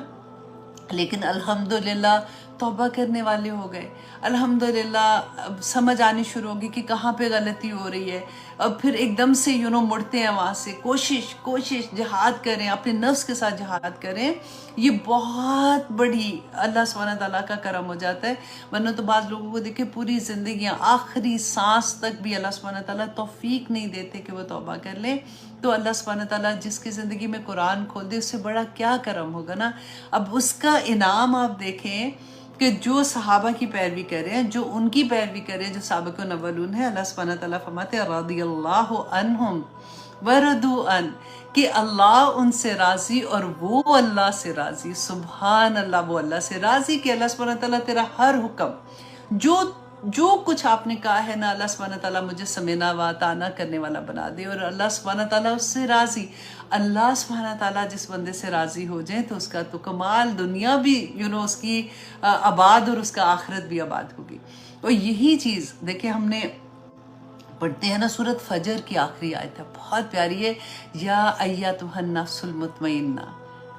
لیکن الحمدللہ توبہ کرنے والے ہو گئے. الحمدللہ سمجھ آنی شروع ہوگی کہ کہاں پہ غلطی ہو رہی ہے، اور پھر ایک دم سے مڑتے ہیں وہاں سے. کوشش جہاد کریں، اپنے نفس کے ساتھ جہاد کریں. یہ بہت بڑی اللہ سبحانہ تعالیٰ کا کرم ہو جاتا ہے. ورنہ تو بعض لوگوں کو دیکھیں پوری زندگیاں، آخری سانس تک بھی اللہ سبحانہ تعالیٰ توفیق نہیں دیتے کہ وہ توبہ کر لیں. تو اللہ سبحانہ تعالیٰ جس کی زندگی میں قرآن کھول دے، اس سے بڑا کیا کرم ہوگا نا. اب اس کا انعام آپ دیکھیں کہ جو صحابہ کی پیروی کریں، جو ان کی پیروی کریں، جو سابقون اولون ہے، اللہ سبحانہ تعالیٰ فرماتے ہیں رضی اللہ عنہم وردوا ان، کہ اللہ ان سے راضی اور وہ اللہ سے راضی. سبحان اللہ، وہ اللہ سے راضی کہ اللہ سبحانہ تعالیٰ تیرا ہر حکم، جو کچھ آپ نے کہا ہے نا، اللہ سبحانہ تعالیٰ مجھے سمینا و اطاعنا کرنے والا بنا دے. اور اللہ سبحانہ تعالیٰ اس سے راضی. اللہ سبحانہ تعالیٰ جس بندے سے راضی ہو جائیں تو اس کا تو کمال، دنیا بھی اس کی آباد اور اس کا آخرت بھی آباد ہوگی. اور یہی چیز دیکھیں، ہم نے پڑھتے ہیں نا سورۃ فجر کی آخری آیت ہے، بہت پیاری ہے، یا ایتھا النفس المطمئنہ.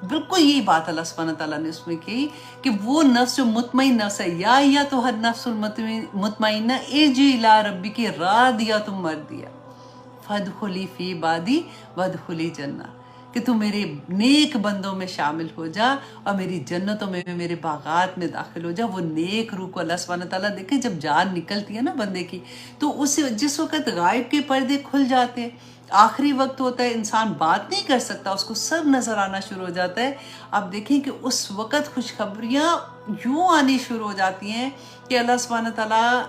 بالکل یہی بات اللہ سبحانہ تعالیٰ نے اس میں کی کہ وہ نفس جو مطمئن نفس ہے، یا ایتھا النفس المطمئنہ ارجعی الی ربک راضیۃ مرضیہ فادخلی فی عبادی وادخلی جنہ، کہ تو میرے نیک بندوں میں شامل ہو جا اور میری جنتوں میں، میرے باغات میں داخل ہو جا. وہ نیک روح کو اللہ سبحانہ تعالیٰ دیکھیں جب جان نکلتی ہے نا بندے کی، تو جس وقت غائب کے پردے کھل جاتے ہیں، آخری وقت ہوتا ہے، انسان بات نہیں کر سکتا، اس کو سب نظر آنا شروع ہو جاتا ہے. آپ دیکھیں کہ اس وقت خوشخبریاں یوں آنی شروع ہو جاتی ہیں کہ اللہ سبحانہ تعالیٰ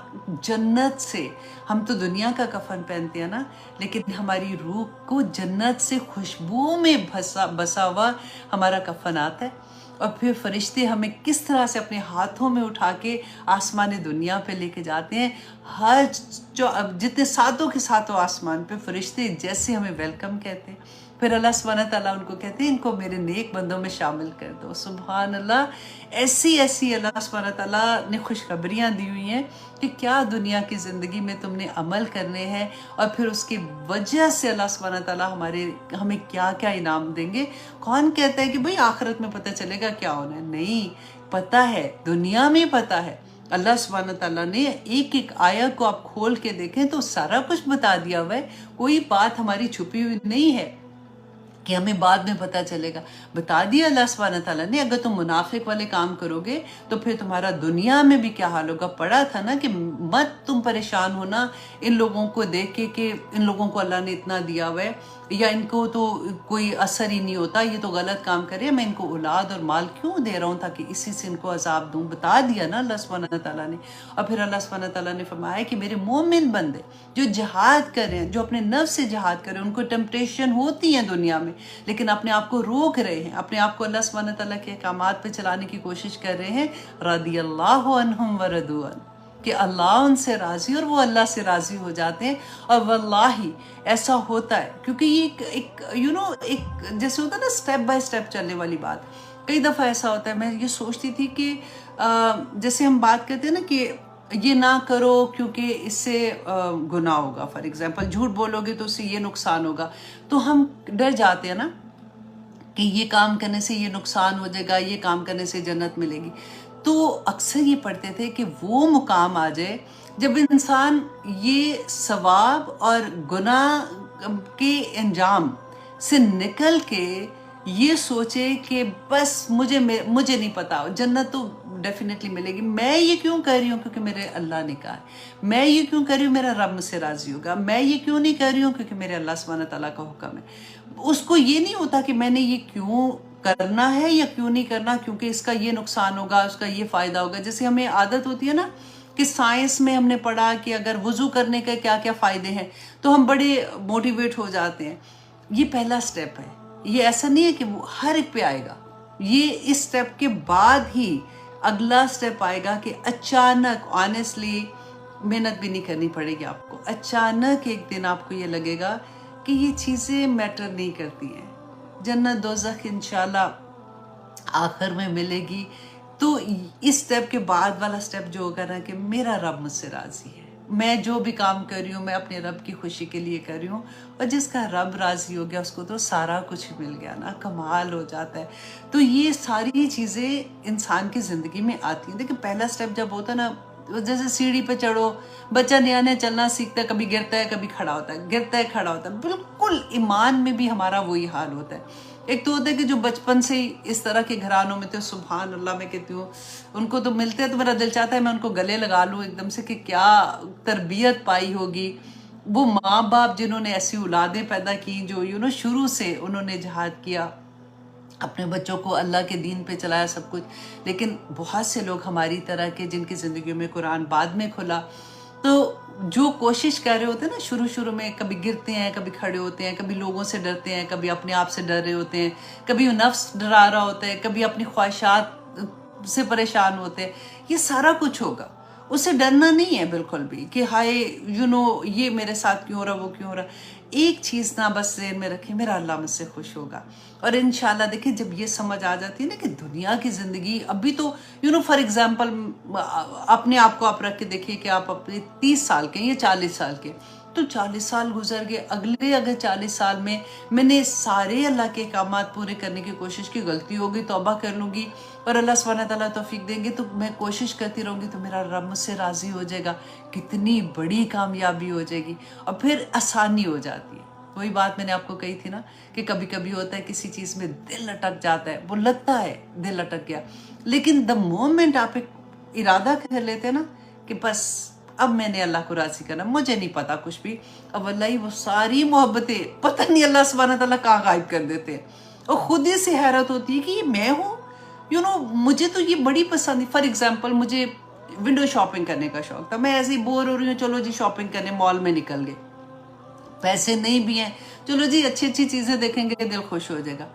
جنت سے، ہم تو دنیا کا کفن پہنتے ہیں نا، لیکن ہماری روح کو جنت سے خوشبو میں بسا ہوا ہمارا کفن آتا ہے. اور پھر فرشتے ہمیں کس طرح سے اپنے ہاتھوں میں اٹھا کے آسمان دنیا پہ لے کے جاتے ہیں. ہر جتنے ساتوں کے ساتوں آسمان پہ فرشتے جیسے ہمیں ویلکم کہتے ہیں. پھر اللہ سبحانہ تعالیٰ ان کو کہتے ہیں ان کو میرے نیک بندوں میں شامل کر دو. سبحان اللہ، ایسی اللہ سبحانہ تعالیٰ نے خوشخبریاں دی ہوئی ہیں کہ کیا دنیا کی زندگی میں تم نے عمل کرنے ہیں، اور پھر اس کی وجہ سے اللہ سبحانہ تعالیٰ ہمیں کیا کیا انعام دیں گے. کون کہتا ہے کہ بھئی آخرت میں پتہ چلے گا کیا ہونا ہے؟ نہیں، پتہ ہے، دنیا میں پتہ ہے. اللہ سبحانہ تعالیٰ نے ایک ایک آیت کو آپ کھول کے دیکھیں تو سارا کچھ بتا دیا ہوا ہے. کوئی بات ہماری چھپی ہوئی نہیں ہے کہ ہمیں بعد میں پتہ چلے گا. بتا دیا اللہ سبحانہ تعالیٰ نے. اگر تم منافق والے کام کرو گے تو پھر تمہارا دنیا میں بھی کیا حال ہوگا. پڑھا تھا نا کہ مت تم پریشان ہونا ان لوگوں کو دیکھ کے کہ ان لوگوں کو اللہ نے اتنا دیا ہوا ہے، یا ان کو تو کوئی اثر ہی نہیں ہوتا، یہ تو غلط کام کرے، میں ان کو اولاد اور مال کیوں دے رہا ہوں تاکہ اسی سے ان کو عذاب دوں. بتا دیا نا اللہ سبحانہ تعالیٰ نے. اور پھر اللہ سبحانہ تعالیٰ نے فرمایا کہ میرے مومن بندے جو جہاد کر رہے ہیں، جو اپنے نفس سے جہاد کر رہے ہیں، ان کو ٹیمپٹیشن ہوتی ہیں دنیا میں، لیکن اپنے آپ کو روک رہے ہیں، اپنے آپ کو اللہ سبحانہ تعالیٰ کے احکامات پہ چلانے کی کوشش کر رہے ہیں، رضی اللہ عنہم ورضوا عنہ، کہ اللہ ان سے راضی اور وہ اللہ سے راضی ہو جاتے ہیں. اور واللہ ایسا ہوتا ہے، کیونکہ یہ ایک جیسے ہوتا ہے نا سٹیپ بائی سٹیپ چلنے والی بات. کئی دفعہ ایسا ہوتا ہے، میں یہ سوچتی تھی کہ جیسے ہم بات کرتے ہیں نا کہ یہ نہ کرو کیونکہ اس سے گناہ ہوگا. فار ایگزامپل جھوٹ بولو گے تو اس سے یہ نقصان ہوگا، تو ہم ڈر جاتے ہیں نا کہ یہ کام کرنے سے یہ نقصان ہو جائے گا، یہ کام کرنے سے جنت ملے گی. تو اکثر یہ پڑھتے تھے کہ وہ مقام آ جائے جب انسان یہ ثواب اور گناہ کے انجام سے نکل کے یہ سوچے کہ بس مجھے نہیں پتا، جنت تو ڈیفینیٹلی ملے گی. میں یہ کیوں کر رہی ہوں؟ کیونکہ میرے اللہ نے کہا ہے. میں یہ کیوں کر رہی ہوں؟ میرا رب مجھ سے راضی ہوگا. میں یہ کیوں نہیں کر رہی ہوں؟ کیونکہ میرے اللہ سبحانہ تعالیٰ کا حکم ہے. اس کو یہ نہیں ہوتا کہ میں نے یہ کیوں کرنا ہے یا کیوں نہیں کرنا، کیونکہ اس کا یہ نقصان ہوگا، اس کا یہ فائدہ ہوگا. جیسے ہمیں عادت ہوتی ہے نا کہ سائنس میں ہم نے پڑھا کہ اگر وضو کرنے کے کیا کیا فائدے ہیں تو ہم بڑے موٹیویٹ ہو جاتے ہیں. یہ پہلا سٹیپ ہے. یہ ایسا نہیں ہے کہ وہ ہر ایک پہ آئے گا. یہ اس سٹیپ کے بعد ہی اگلا سٹیپ آئے گا کہ اچانک آنیسٹلی محنت بھی نہیں کرنی پڑے گی آپ کو. اچانک ایک دن آپ کو یہ لگے گا کہ یہ چیزیں میٹر نہیں کرتی ہیں. جنت دوزخ انشاءاللہ آخر میں ملے گی. تو اس سٹیپ کے بعد والا سٹیپ جو ہوگا نا کہ میرا رب مجھ سے راضی ہے، میں جو بھی کام کر رہی ہوں میں اپنے رب کی خوشی کے لیے کر رہی ہوں، اور جس کا رب راضی ہو گیا اس کو تو سارا کچھ مل گیا نا، کمال ہو جاتا ہے. تو یہ ساری چیزیں انسان کی زندگی میں آتی ہیں. دیکھیں پہلا سٹیپ جب ہوتا ہے نا، جیسے سیڑھی پہ چڑھو، بچہ نیا نیا چلنا سیکھتا ہے، کبھی گرتا ہے کبھی کھڑا ہوتا ہے، گرتا ہے کھڑا ہوتا ہے. بالکل ایمان میں بھی ہمارا وہی حال ہوتا ہے. ایک تو ہوتا ہے کہ جو بچپن سے ہی اس طرح کے گھرانوں میں تھے، سبحان اللہ میں کہتی ہوں، ان کو تو ملتے ہیں تو میرا دل چاہتا ہے میں ان کو گلے لگا لوں ایک دم سے کہ کیا تربیت پائی ہوگی. وہ ماں باپ جنہوں نے ایسی اولادیں پیدا کی جو شروع سے انہوں نے جہاد کیا، اپنے بچوں کو اللہ کے دین پہ چلایا سب کچھ. لیکن بہت سے لوگ ہماری طرح کے جن کی زندگیوں میں قرآن بعد میں کھلا، تو جو کوشش کر رہے ہوتے ہیں نا شروع میں، کبھی گرتے ہیں کبھی کھڑے ہوتے ہیں، کبھی لوگوں سے ڈرتے ہیں، کبھی اپنے آپ سے ڈر رہے ہوتے ہیں، کبھی نفس ڈرا رہا ہوتا ہے، کبھی اپنی خواہشات سے پریشان ہوتے ہیں. یہ سارا کچھ ہوگا. اسے ڈرنا نہیں ہے بالکل بھی کہ ہائے یہ میرے ساتھ کیوں ہو رہا، وہ کیوں ہو رہا. ایک چیز نہ بس ذہن میں رکھیں، میرا اللہ مجھ سے خوش ہوگا. اور انشاءاللہ دیکھیں جب یہ سمجھ آ جاتی ہے نا کہ دنیا کی زندگی ابھی تو فار ایگزامپل اپنے آپ کو آپ رکھ کے دیکھیے کہ آپ اپنے 30 سال کے یا 40 سال کے، تو 40 سال گزر گئے. اگلے اگر 40 سال میں نے سارے اللہ کے احکامات پورے کرنے کی کوشش کی، غلطی ہوگی توبہ کر لوں گی اور اللہ سبحانہ تعالیٰ توفیق دیں گے تو میں کوشش کرتی رہوں گی تو میرا رب مجھ سے راضی ہو جائے گا. کتنی بڑی کامیابی ہو جائے گی اور پھر آسانی ہو جاتی ہے. وہی بات میں نے آپ کو کہی تھی نا کہ کبھی کبھی ہوتا ہے کسی چیز میں دل اٹک جاتا ہے، وہ لگتا ہے دل اٹک گیا، لیکن the moment آپ ایک ارادہ کر لیتے ہیں نا کہ بس اب میں نے اللہ کو راضی کرنا، مجھے نہیں پتا کچھ بھی، اب واللہ وہ ساری محبتیں پتہ نہیں اللہ سبحانہ تعالیٰ کہاں غائب کر دیتے ہیں. اور خود ہی سے حیرت ہوتی ہے کہ یہ میں ہوں. مجھے تو یہ بڑی پسند ہے. فار ایگزامپل مجھے ونڈو شاپنگ کرنے کا شوق تھا. میں ایسے ہی بور ہو رہی ہوں، چلو جی شاپنگ کرنے مال میں نکل گئے، پیسے نہیں بھی ہیں، چلو جی اچھی اچھی چیزیں دیکھیں گے دل خوش ہو جائے گا.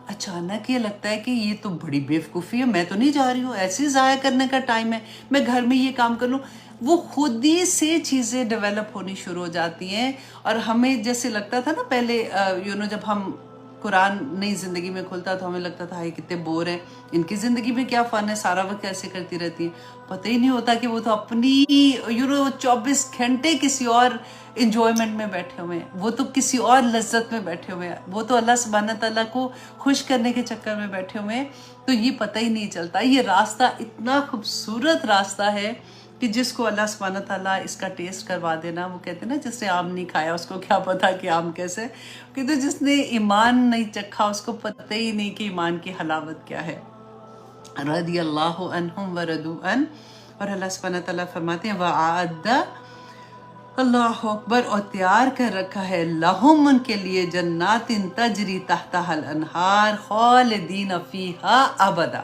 اچانک یہ لگتا ہے کہ یہ تو بڑی بیوقوفی ہے، میں تو نہیں جا رہی ہوں، ایسے ہی ضائع کرنے کا ٹائم ہے، میں گھر میں یہ کام کر لوں. وہ خود ہی سے چیزیں ڈیولپ ہونی شروع ہو جاتی ہیں. اور ہمیں جیسے لگتا تھا نا پہلے جب ہم قرآن نئی زندگی میں کھلتا تو ہمیں لگتا تھا یہ کتنے بور ہیں، ان کی زندگی میں کیا فن ہے، سارا وقت ایسے کرتی رہتی ہیں. پتہ ہی نہیں ہوتا کہ وہ تو اپنی 24 گھنٹے کسی اور انجوائمنٹ میں بیٹھے ہوئے ہیں، وہ تو کسی اور لذت میں بیٹھے ہوئے ہیں، وہ تو اللہ سبحانہ تعالیٰ کو خوش کرنے کے چکر میں بیٹھے ہوئے ہیں. تو یہ پتہ ہی نہیں چلتا. یہ راستہ اتنا خوبصورت راستہ ہے کہ جس کو اللہ سبحانہ تعالیٰ اس کا ٹیسٹ کروا دینا، وہ کہتے ہیں نا جس نے آم نہیں کھایا اس کو کیا پتا کہ آم کیسے، کیونکہ جس نے ایمان نہیں چکھا اس کو پتہ ہی نہیں کہ ایمان کی حلاوت کیا ہے. رضی اللہ عنہم ورضوا عنہ. اور اللہ سبحانہ تعالیٰ فرماتے ہیں وَأَعَدَّ، اللہ اکبر، اور تیار کر رکھا ہے لہم، ان کے لیے، جنات تجری تحتها الانہار خالدین فیہا ابدا.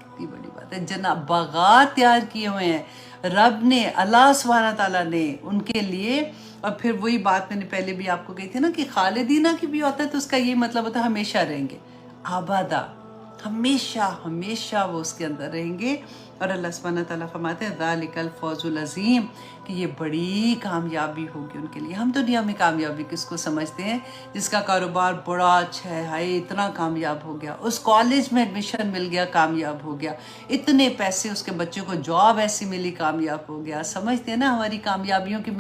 کتنی بڑی بات ہے. جنات باغات تیار کیے ہوئے ہیں رب نے، اللہ سبحانہ تعالیٰ نے ان کے لیے. اور پھر وہی بات میں نے پہلے بھی آپ کو کہی تھی نا کہ خالدینہ کی بھی ہوتا ہے تو اس کا یہ مطلب ہوتا ہے ہمیشہ رہیں گے. آبادہ، ہمیشہ ہمیشہ وہ اس کے اندر رہیں گے. اور اللہ سبحانہ تعالیٰ فرماتے ہیں ذالک الفوز العظیم، کہ یہ بڑی کامیابی ہوگی ان کے لیے. ہم دنیا میں کامیابی کس کو سمجھتے ہیں؟ جس کا کاروبار بڑا اچھا ہے، ہائے اتنا کامیاب ہو گیا، اس کالج میں ایڈمیشن مل گیا کامیاب ہو گیا، اتنے پیسے اس کے بچے کو جاب ایسی ملی کامیاب ہو گیا. سمجھتے ہیں نا ہماری کامیابیوں کی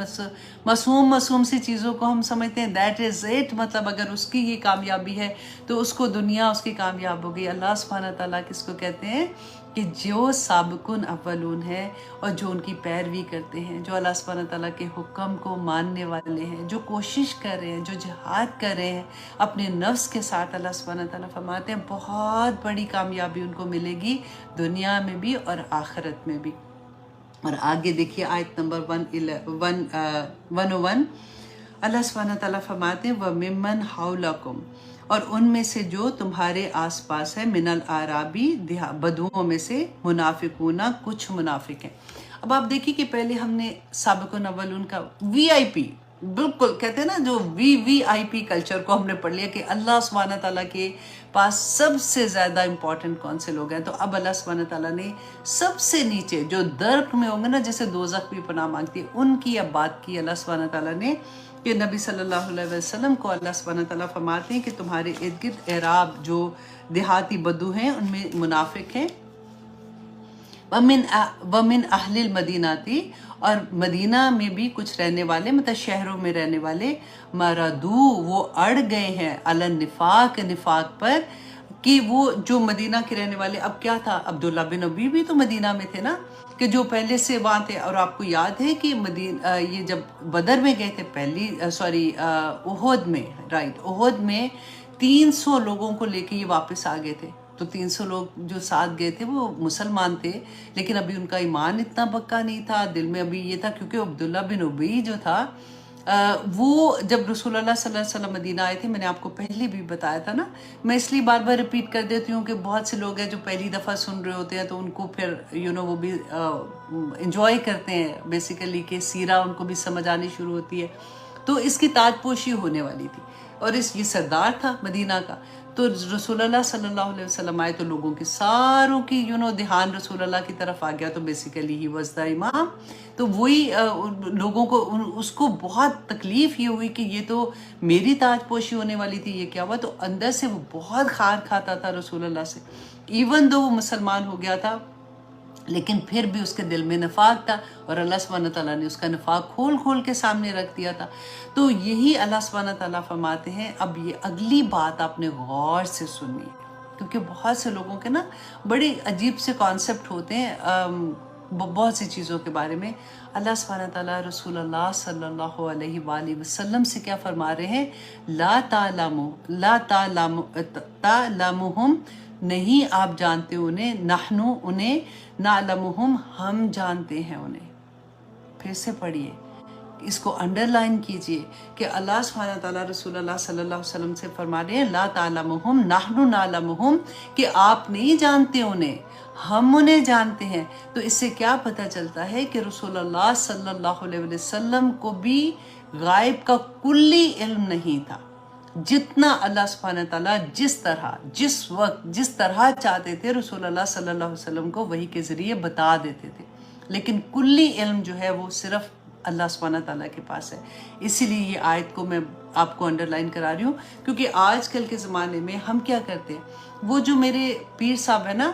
معصوم سی چیزوں کو ہم سمجھتے ہیں دیٹ از اٹ، مطلب اگر اس کی یہ کامیابی ہے تو اس کو دنیا اس کی کامیاب ہو گئی. اللہ سبحانہ تعالیٰ کس کو کہتے ہیں؟ کہ جو سابقون اولون ہے اور جو ان کی پیروی کرتے ہیں، جو اللہ سبحانہ تعالیٰ کے حکم کو ماننے والے ہیں، جو کوشش کر رہے ہیں، جو جہاد کر رہے ہیں اپنے نفس کے ساتھ. اللہ سبحانہ تعالیٰ فرماتے ہیں بہت بڑی کامیابی ان کو ملے گی دنیا میں بھی اور آخرت میں بھی. اور آگے دیکھیے آیت نمبر 101، اللہ سبحانہ تعالیٰ فرماتے ہیں وَمِمَّنْ حَوْلَكُمْ، اور ان میں سے جو تمہارے آس پاس ہے، من العرابی بدوؤں میں سے، منافقون کچھ منافق ہیں۔ اب آپ دیکھیے کہ پہلے ہم نے سابقون اولون کا وی آئی پی، بالکل کہتے ہیں نا جو وی آئی پی کلچر کو ہم نے پڑھ لیا کہ اللہ سبحانہ تعالیٰ کے پاس سب سے زیادہ امپورٹنٹ کون سے لوگ ہیں۔ تو اب اللہ سبحانہ تعالیٰ نے سب سے نیچے جو درک میں ہوں گے نا، جیسے دوزخ بھی پناہ مانگتی ہے، ان کی اب بات کی اللہ سبحانہ تعالیٰ نے کہ نبی صلی اللہ علیہ وسلم کو اللہ سبحانہ تعالیٰ فرماتے ہیں کہ تمہارے ارد گرد اعراب جو دیہاتی بدو ہیں ان میں منافق ہیں، ومن اہل المدیناتی، اور مدینہ میں بھی کچھ رہنے والے، مطلب شہروں میں رہنے والے، مردو وہ اڑ گئے ہیں علی النفاق، نفاق پر، کہ وہ جو مدینہ کے رہنے والے، اب کیا تھا، عبداللہ بن ابی بھی تو مدینہ میں تھے نا، کہ جو پہلے سے وہاں تھے، اور آپ کو یاد ہے کہ یہ جب بدر میں گئے تھے احد میں، رائٹ، احد میں 300 لوگوں کو لے کے یہ واپس آ گئے تھے۔ تو 300 لوگ جو ساتھ گئے تھے وہ مسلمان تھے، لیکن ابھی ان کا ایمان اتنا پکا نہیں تھا، دل میں ابھی یہ تھا، کیونکہ عبداللہ بن ابی جو تھا وہ جب رسول اللہ صلی اللہ علیہ وسلم مدینہ آئے تھے، میں نے آپ کو پہلے بھی بتایا تھا نا، میں اس لیے بار بار ریپیٹ کر دیتی ہوں کہ بہت سے لوگ ہیں جو پہلی دفعہ سن رہے ہوتے ہیں، تو ان کو پھر وہ بھی انجوائے کرتے ہیں بیسیکلی کہ سیرہ ان کو بھی سمجھ آنی شروع ہوتی ہے۔ تو اس کی تاج پوشی ہونے والی تھی، اور یہ سردار تھا مدینہ کا۔ تو رسول اللہ صلی اللہ علیہ وسلم آئے تو لوگوں کی ساروں کی دھیان رسول اللہ کی طرف آ گیا، تو بیسیکلی ہی واز دا امام۔ تو وہی لوگوں کو اس کو بہت تکلیف یہ ہوئی کہ یہ تو میری تاج پوشی ہونے والی تھی، یہ کیا ہوا؟ تو اندر سے وہ بہت خار کھاتا تھا رسول اللہ سے، ایون دو وہ مسلمان ہو گیا تھا، لیکن پھر بھی اس کے دل میں نفاق تھا، اور اللہ سبحانہ تعالیٰ نے اس کا نفاق کھول کے سامنے رکھ دیا تھا۔ تو یہی اللہ سبحانہ تعالیٰ فرماتے ہیں، اب یہ اگلی بات آپ نے غور سے سنی ہے، کیونکہ بہت سے لوگوں کے نا بڑے عجیب سے کانسیپٹ ہوتے ہیں بہت سی چیزوں کے بارے میں۔ اللہ سبحانہ تعالیٰ رسول اللہ صلی اللہ علیہ وآلہ وسلم سے کیا فرما رہے ہیں؟ لا تعلمهم، نہیں آپ جانتے انہیں، نحنو انہیں، نعلمہم ہم جانتے ہیں انہیں۔ پھر سے پڑھیے، اس کو انڈر لائن کیجئے کہ اللہ سبحانہ تعالیٰ رسول اللہ صلی اللہ علیہ وسلم سے فرما رہے ہیں لا تعلمہم نحن نعلمہم، کہ آپ نہیں جانتے انہیں، ہم انہیں جانتے ہیں۔ تو اس سے کیا پتہ چلتا ہے کہ رسول اللہ صلی اللہ علیہ وسلم کو بھی غائب کا کلی علم نہیں تھا۔ جتنا اللہ سبحانہ تعالیٰ جس طرح جس وقت جس طرح چاہتے تھے رسول اللہ صلی اللہ علیہ وسلم کو وحی کے ذریعے بتا دیتے تھے، لیکن کلی علم جو ہے وہ صرف اللہ سبحانہ تعالیٰ کے پاس ہے۔ اسی لیے یہ آیت کو میں آپ کو انڈر لائن کرا رہی ہوں، کیونکہ آج کل کے زمانے میں ہم کیا کرتے ہیں، وہ جو میرے پیر صاحب ہیں نا،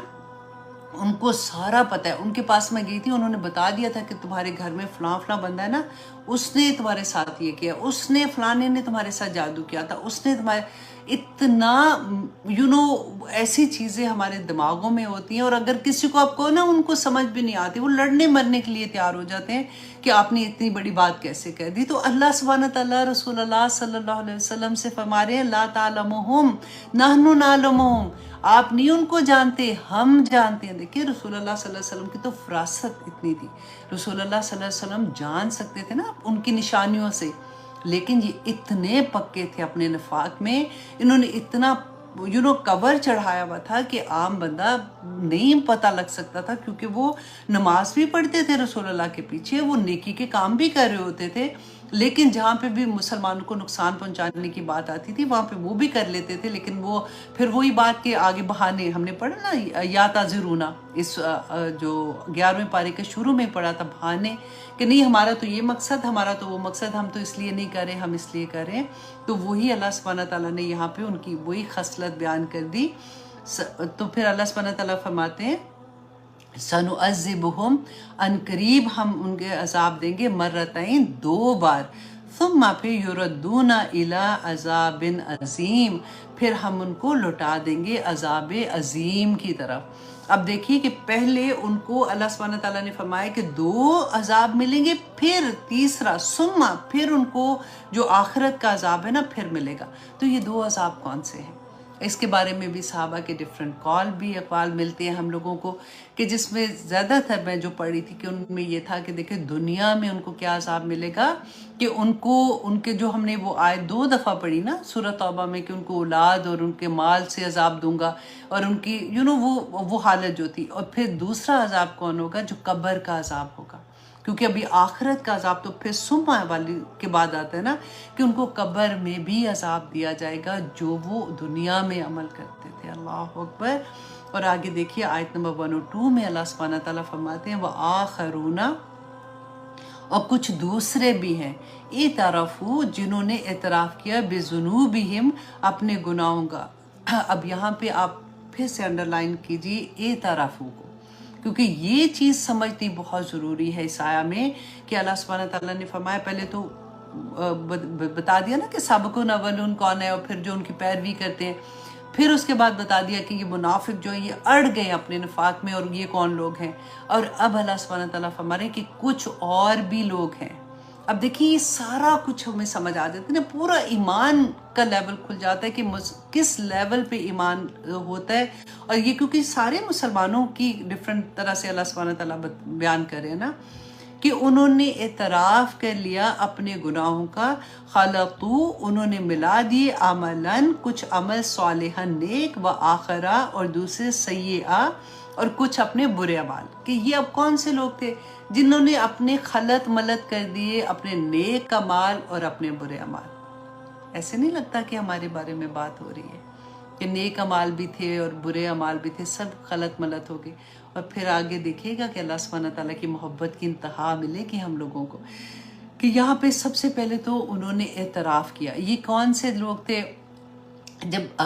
ان کو سارا پتہ ہے، ان کے پاس میں گئی تھی، انہوں نے بتا دیا تھا کہ تمہارے گھر میں فلاں فلاں بندہ ہے نا، اس نے تمہارے ساتھ یہ کیا، اس نے فلانے نے تمہارے ساتھ جادو کیا تھا، اس نے تمہارے، اتنا ایسی چیزیں ہمارے دماغوں میں ہوتی ہیں، اور اگر کسی کو آپ کو نا ان کو سمجھ بھی نہیں آتی، وہ لڑنے مرنے کے لیے تیار ہو جاتے ہیں کہ آپ نے اتنی بڑی بات کیسے کہہ دی۔ تو اللہ سبحانہ تعالیٰ رسول اللہ صلی اللہ علیہ وسلم سے فرما رہے ہیں لا تعلمہم نحن نعلمہم، آپ نہیں ان کو جانتے، ہم جانتے ہیں۔ دیکھیے رسول اللہ صلی اللہ علیہ وسلم کی تو فراست اتنی تھی، رسول اللہ صلی اللہ علیہ وسلم جان سکتے تھے نا ان کی نشانیوں سے، لیکن یہ اتنے پکے تھے اپنے نفاق میں، انہوں نے اتنا کور چڑھایا ہوا تھا کہ عام بندہ نہیں پتہ لگ سکتا تھا، کیونکہ وہ نماز بھی پڑھتے تھے رسول اللہ کے پیچھے، وہ نیکی کے کام بھی کر رہے ہوتے تھے، لیکن جہاں پہ بھی مسلمانوں کو نقصان پہنچانے کی بات آتی تھی وہاں پہ وہ بھی کر لیتے تھے، لیکن وہ پھر وہی بات کے آگے بہانے، ہم نے پڑھا نا یا تعذرونا، اس جو 11ویں پارے کے شروع میں پڑھا تھا، بہانے کہ نہیں ہمارا تو یہ مقصد، ہمارا تو وہ مقصد، ہم تو اس لیے نہیں کر رہے، ہم اس لیے کر رہے ہیں۔ تو وہی اللہ سبحانہ تعالیٰ نے یہاں پہ ان کی وہی خصلت بیان کر دی۔ تو پھر اللہ سبحانہ تعالیٰ فرماتے ہیں سنعذبہم، ان قریب ہم ان کے عذاب دیں گے، مرتین، 2 بار، ثم پھر یردون الی عذاب عظیم، پھر ہم ان کو لوٹا دیں گے عذاب عظیم کی طرف۔ اب دیکھیے کہ پہلے ان کو اللہ سبحانہ تعالیٰ نے فرمایا کہ 2 عذاب ملیں گے، پھر تیسرا ثم، پھر ان کو جو آخرت کا عذاب ہے نا پھر ملے گا۔ تو یہ 2 عذاب کون سے ہیں؟ اس کے بارے میں بھی صحابہ کے ڈیفرنٹ اقوال ملتے ہیں ہم لوگوں کو، کہ جس میں زیادہ تر میں جو پڑھی تھی کہ ان میں یہ تھا کہ دیکھیں دنیا میں ان کو کیا عذاب ملے گا، کہ ان کے جو ہم نے وہ آیت 2 دفعہ پڑھی نا سورہ توبہ میں، کہ ان کو اولاد اور ان کے مال سے عذاب دوں گا، اور ان کی وہ حالت جو تھی. اور پھر دوسرا عذاب کون ہوگا؟ جو قبر کا عذاب ہوگا، کیونکہ ابھی آخرت کا عذاب تو پھر سمع والی کے بعد آتا ہے نا، کہ ان کو قبر میں بھی عذاب دیا جائے گا جو وہ دنیا میں عمل کرتے تھے. اللہ اکبر. اور آگے دیکھیے آیت نمبر 102 میں اللہ سبحانہ تعالیٰ فرماتے ہیں وَآخَرُونَ، اور کچھ دوسرے بھی ہیں، اعترفوا، جنہوں نے اعتراف کیا، بِذُنُوبِهِمْ، اپنے گناہوں کا. اب یہاں پہ آپ پھر سے انڈرلائن کیجیے اعترافوں کو، کیونکہ یہ چیز سمجھنی بہت ضروری ہے اس آیا میں، کہ اللہ سبحانہ تعالیٰ نے فرمایا، پہلے تو بتا دیا نا کہ سابقون اولون کون ہے، اور پھر جو ان کی پیروی کرتے ہیں، پھر اس کے بعد بتا دیا کہ یہ منافق جو ہیں یہ اڑ گئے اپنے نفاق میں، اور یہ کون لوگ ہیں. اور اب اللہ سبحانہ تعالیٰ فرما رہے ہیں کہ کچھ اور بھی لوگ ہیں. اب دیکھیے یہ سارا کچھ ہمیں سمجھ آ جاتا ہے نا، پورا ایمان کا لیول کھل جاتا ہے کہ کس لیول پہ ایمان ہوتا ہے. اور یہ کیونکہ سارے مسلمانوں کی ڈفرینٹ طرح سے اللہ سبحانہ تعالیٰ بیان کرے نا، کہ انہوں نے اعتراف کر لیا اپنے گناہوں کا، خلطو، انہوں نے ملا دیے، عملاً، کچھ عمل صالحاً نیک، و آخرہ، اور دوسرے سیئہ، اور کچھ اپنے برے اعمال. کہ یہ اب کون سے لوگ تھے؟ جنہوں نے اپنے خلط ملت کر دیے اپنے نیک اعمال اور اپنے برے اعمال. ایسے نہیں لگتا کہ ہمارے بارے میں بات ہو رہی ہے کہ نیک اعمال بھی تھے اور برے اعمال بھی تھے، سب غلط ملت ہو گئے. اور پھر آگے دیکھیے گا کہ اللہ سبحانہ تعالیٰ کی محبت کی انتہا ملے گی ہم لوگوں کو، کہ یہاں پہ سب سے پہلے تو انہوں نے اعتراف کیا. یہ کون سے لوگ تھے؟ جب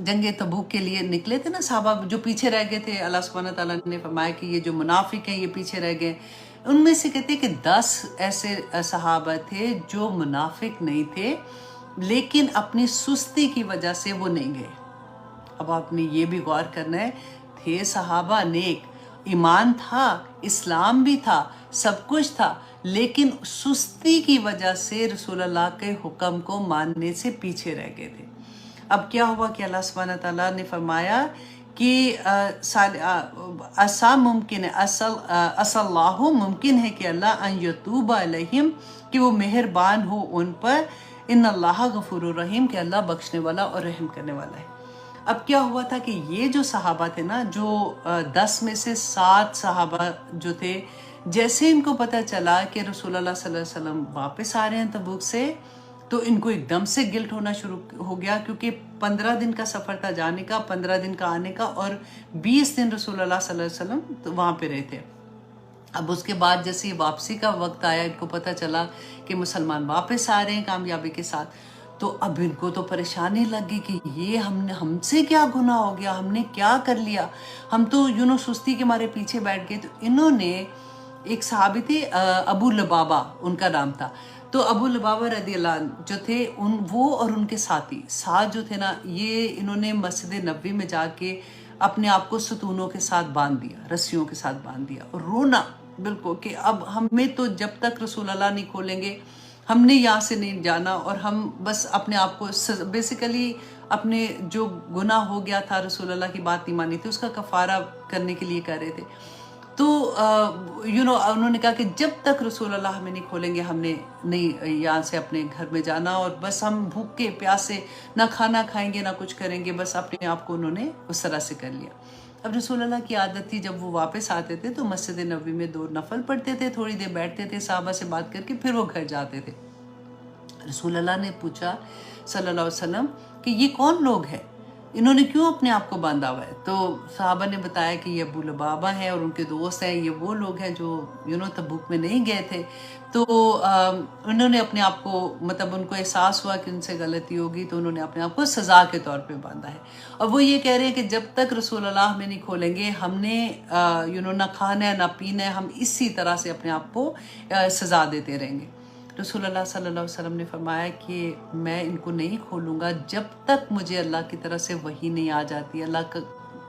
جنگ تبوک کے لیے نکلے تھے نا صحابہ، جو پیچھے رہ گئے تھے، اللہ سبحانہ تعالیٰ نے فرمایا کہ یہ جو منافق ہیں یہ پیچھے رہ گئے. ان میں سے کہتے ہیں کہ 10 ایسے صحابہ تھے جو منافق نہیں تھے، لیکن اپنی سستی کی وجہ سے وہ نہیں گئے. اب آپ نے یہ بھی غور کرنا ہے، تھے صحابہ نیک، ایمان تھا، اسلام بھی تھا، سب کچھ تھا، لیکن سستی کی وجہ سے رسول اللہ کے حکم کو ماننے سے پیچھے رہ گئے تھے. اب کیا ہوا کہ اللہ سبحانہ تعالیٰ نے فرمایا کہ ایسا ممکن ہے، اصل اللہ، ممکن ہے کہ اللہ ان یتوب علیہم، کہ وہ مہربان ہو ان پر، ان اللہ غفور الرحیم، کہ اللہ بخشنے والا اور رحم کرنے والا ہے. اب کیا ہوا تھا کہ یہ جو صحابہ تھے نا، جو 10 میں سے 7 صحابہ جو تھے، جیسے ان کو پتہ چلا کہ رسول اللہ صلی اللہ علیہ وسلم واپس آ رہے ہیں تبوک سے، تو ان کو ایک دم سے گلٹ ہونا شروع ہو گیا، کیونکہ 15 دن کا سفر تھا جانے کا، 15 دن کا آنے کا، اور 20 دن رسول اللہ صلی اللہ علیہ وسلم تو وہاں پہ رہے تھے. اب اس کے بعد جیسے واپسی کا وقت آیا، ان کو پتہ چلا کہ مسلمان واپس آ رہے ہیں کامیابی کے ساتھ، تو اب ان کو تو پریشانی لگ گئی کہ یہ ہم سے کیا گناہ ہو گیا، ہم نے کیا کر لیا، ہم تو سستی کے مارے پیچھے بیٹھ گئے. تو انہوں نے، ایک صحابی تھے ابو لبابہ ان کا نام تھا، تو ابو لبابہ رضی اللہ عنہ جو تھے، وہ اور ان کے ساتھی ساتھ جو تھے نا، یہ انہوں نے مسجد نبوی میں جا کے اپنے آپ کو ستونوں کے ساتھ باندھ دیا، رسیوں کے ساتھ باندھ دیا، اور رونا بالکل کہ اب ہمیں تو جب تک رسول اللہ نہیں کھولیں گے ہم نے یہاں سے نہیں جانا، اور ہم بس اپنے آپ کو بیسیکلی اپنے جو گناہ ہو گیا تھا، رسول اللہ کی بات نہیں مانی تھی، اس کا کفارہ کرنے کے لیے کر رہے تھے. تو انہوں نے کہا کہ جب تک رسول اللہ ہمیں نہیں کھولیں گے ہم نے نہیں یہاں سے اپنے گھر میں جانا، اور بس ہم بھوکے پیاسے نہ کھانا کھائیں گے نہ کچھ کریں گے، بس اپنے آپ کو انہوں نے اس طرح سے کر لیا. اب رسول اللہ کی عادت تھی جب وہ واپس آتے تھے تو مسجد نبوی میں 2 نفل پڑھتے تھے، تھوڑی دیر بیٹھتے تھے صحابہ سے بات کر کے، پھر وہ گھر جاتے تھے. رسول اللہ نے پوچھا صلی اللہ علیہ وسلم کہ یہ کون لوگ ہیں، انہوں نے کیوں اپنے آپ کو باندھا ہوا ہے؟ تو صحابہ نے بتایا کہ یہ ابو لبابہ ہیں اور ان کے دوست ہیں، یہ وہ لوگ ہیں جو تبوک میں نہیں گئے تھے. تو انہوں نے اپنے آپ کو، مطلب ان کو احساس ہوا کہ ان سے غلطی ہوگی، تو انہوں نے اپنے آپ کو سزا کے طور پہ باندھا ہے. اور وہ یہ کہہ رہے ہیں کہ جب تک رسول اللہ ہمیں نہیں کھولیں گے ہم نے نہ کھانا ہے نہ پینا ہے، ہم اسی طرح سے اپنے آپ کو سزا دیتے رہیں گے. رسول اللہ صلی اللہ علیہ وسلم نے فرمایا کہ میں ان کو نہیں کھولوں گا جب تک مجھے اللہ کی طرف سے وحی نہیں آ جاتی، اللہ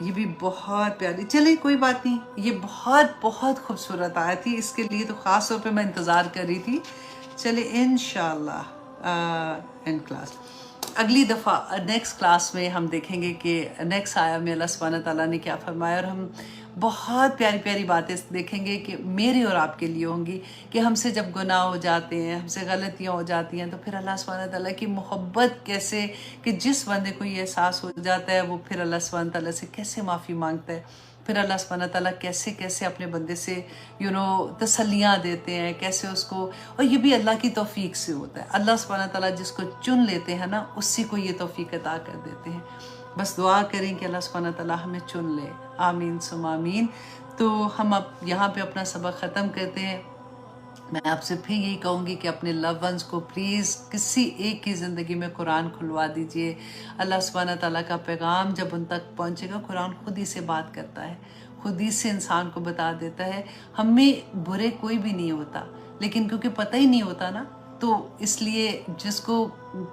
یہ بھی بہت پیاری. چلے کوئی بات نہیں, یہ بہت بہت خوبصورت آیت تھی, اس کے لیے تو خاص طور پہ میں انتظار کر رہی تھی. چلے انشاءاللہ ان کلاس اگلی دفعہ نیکسٹ کلاس میں ہم دیکھیں گے کہ نیکسٹ آیا میں اللہ سبحانہ تعالیٰ نے کیا فرمایا, اور ہم بہت پیاری پیاری باتیں دیکھیں گے کہ میرے اور آپ کے لیے ہوں گی کہ ہم سے جب گناہ ہو جاتے ہیں, ہم سے غلطیاں ہو جاتی ہیں, تو پھر اللہ سبحانہ تعالیٰ کی محبت کیسے, کہ جس بندے کو یہ احساس ہو جاتا ہے وہ پھر اللہ سبحانہ تعالیٰ سے کیسے معافی مانگتا ہے, پھر اللہ سبحانہ تعالیٰ کیسے کیسے اپنے بندے سے تسلیاں دیتے ہیں, کیسے اس کو, اور یہ بھی اللہ کی توفیق سے ہوتا ہے. اللہ سبحانہ تعالیٰ جس کو چن لیتے ہیں نا, اسی کو یہ توفیق عطا کر دیتے ہیں. بس دعا کریں کہ اللہ سبحانہ تعالیٰ ہمیں چن لے, آمین ثم آمین. تو ہم اب یہاں پہ اپنا سبق ختم کرتے ہیں. میں آپ سے پھر یہی کہوں گی کہ اپنے لو ونس کو پلیز کسی ایک کی زندگی میں قرآن کھلوا دیجئے. اللہ سبحانہ تعالیٰ کا پیغام جب ان تک پہنچے گا, قرآن خود ہی سے بات کرتا ہے, خود ہی سے انسان کو بتا دیتا ہے. ہم میں برے کوئی بھی نہیں ہوتا, لیکن کیونکہ پتہ ہی نہیں ہوتا نا, تو اس لیے جس کو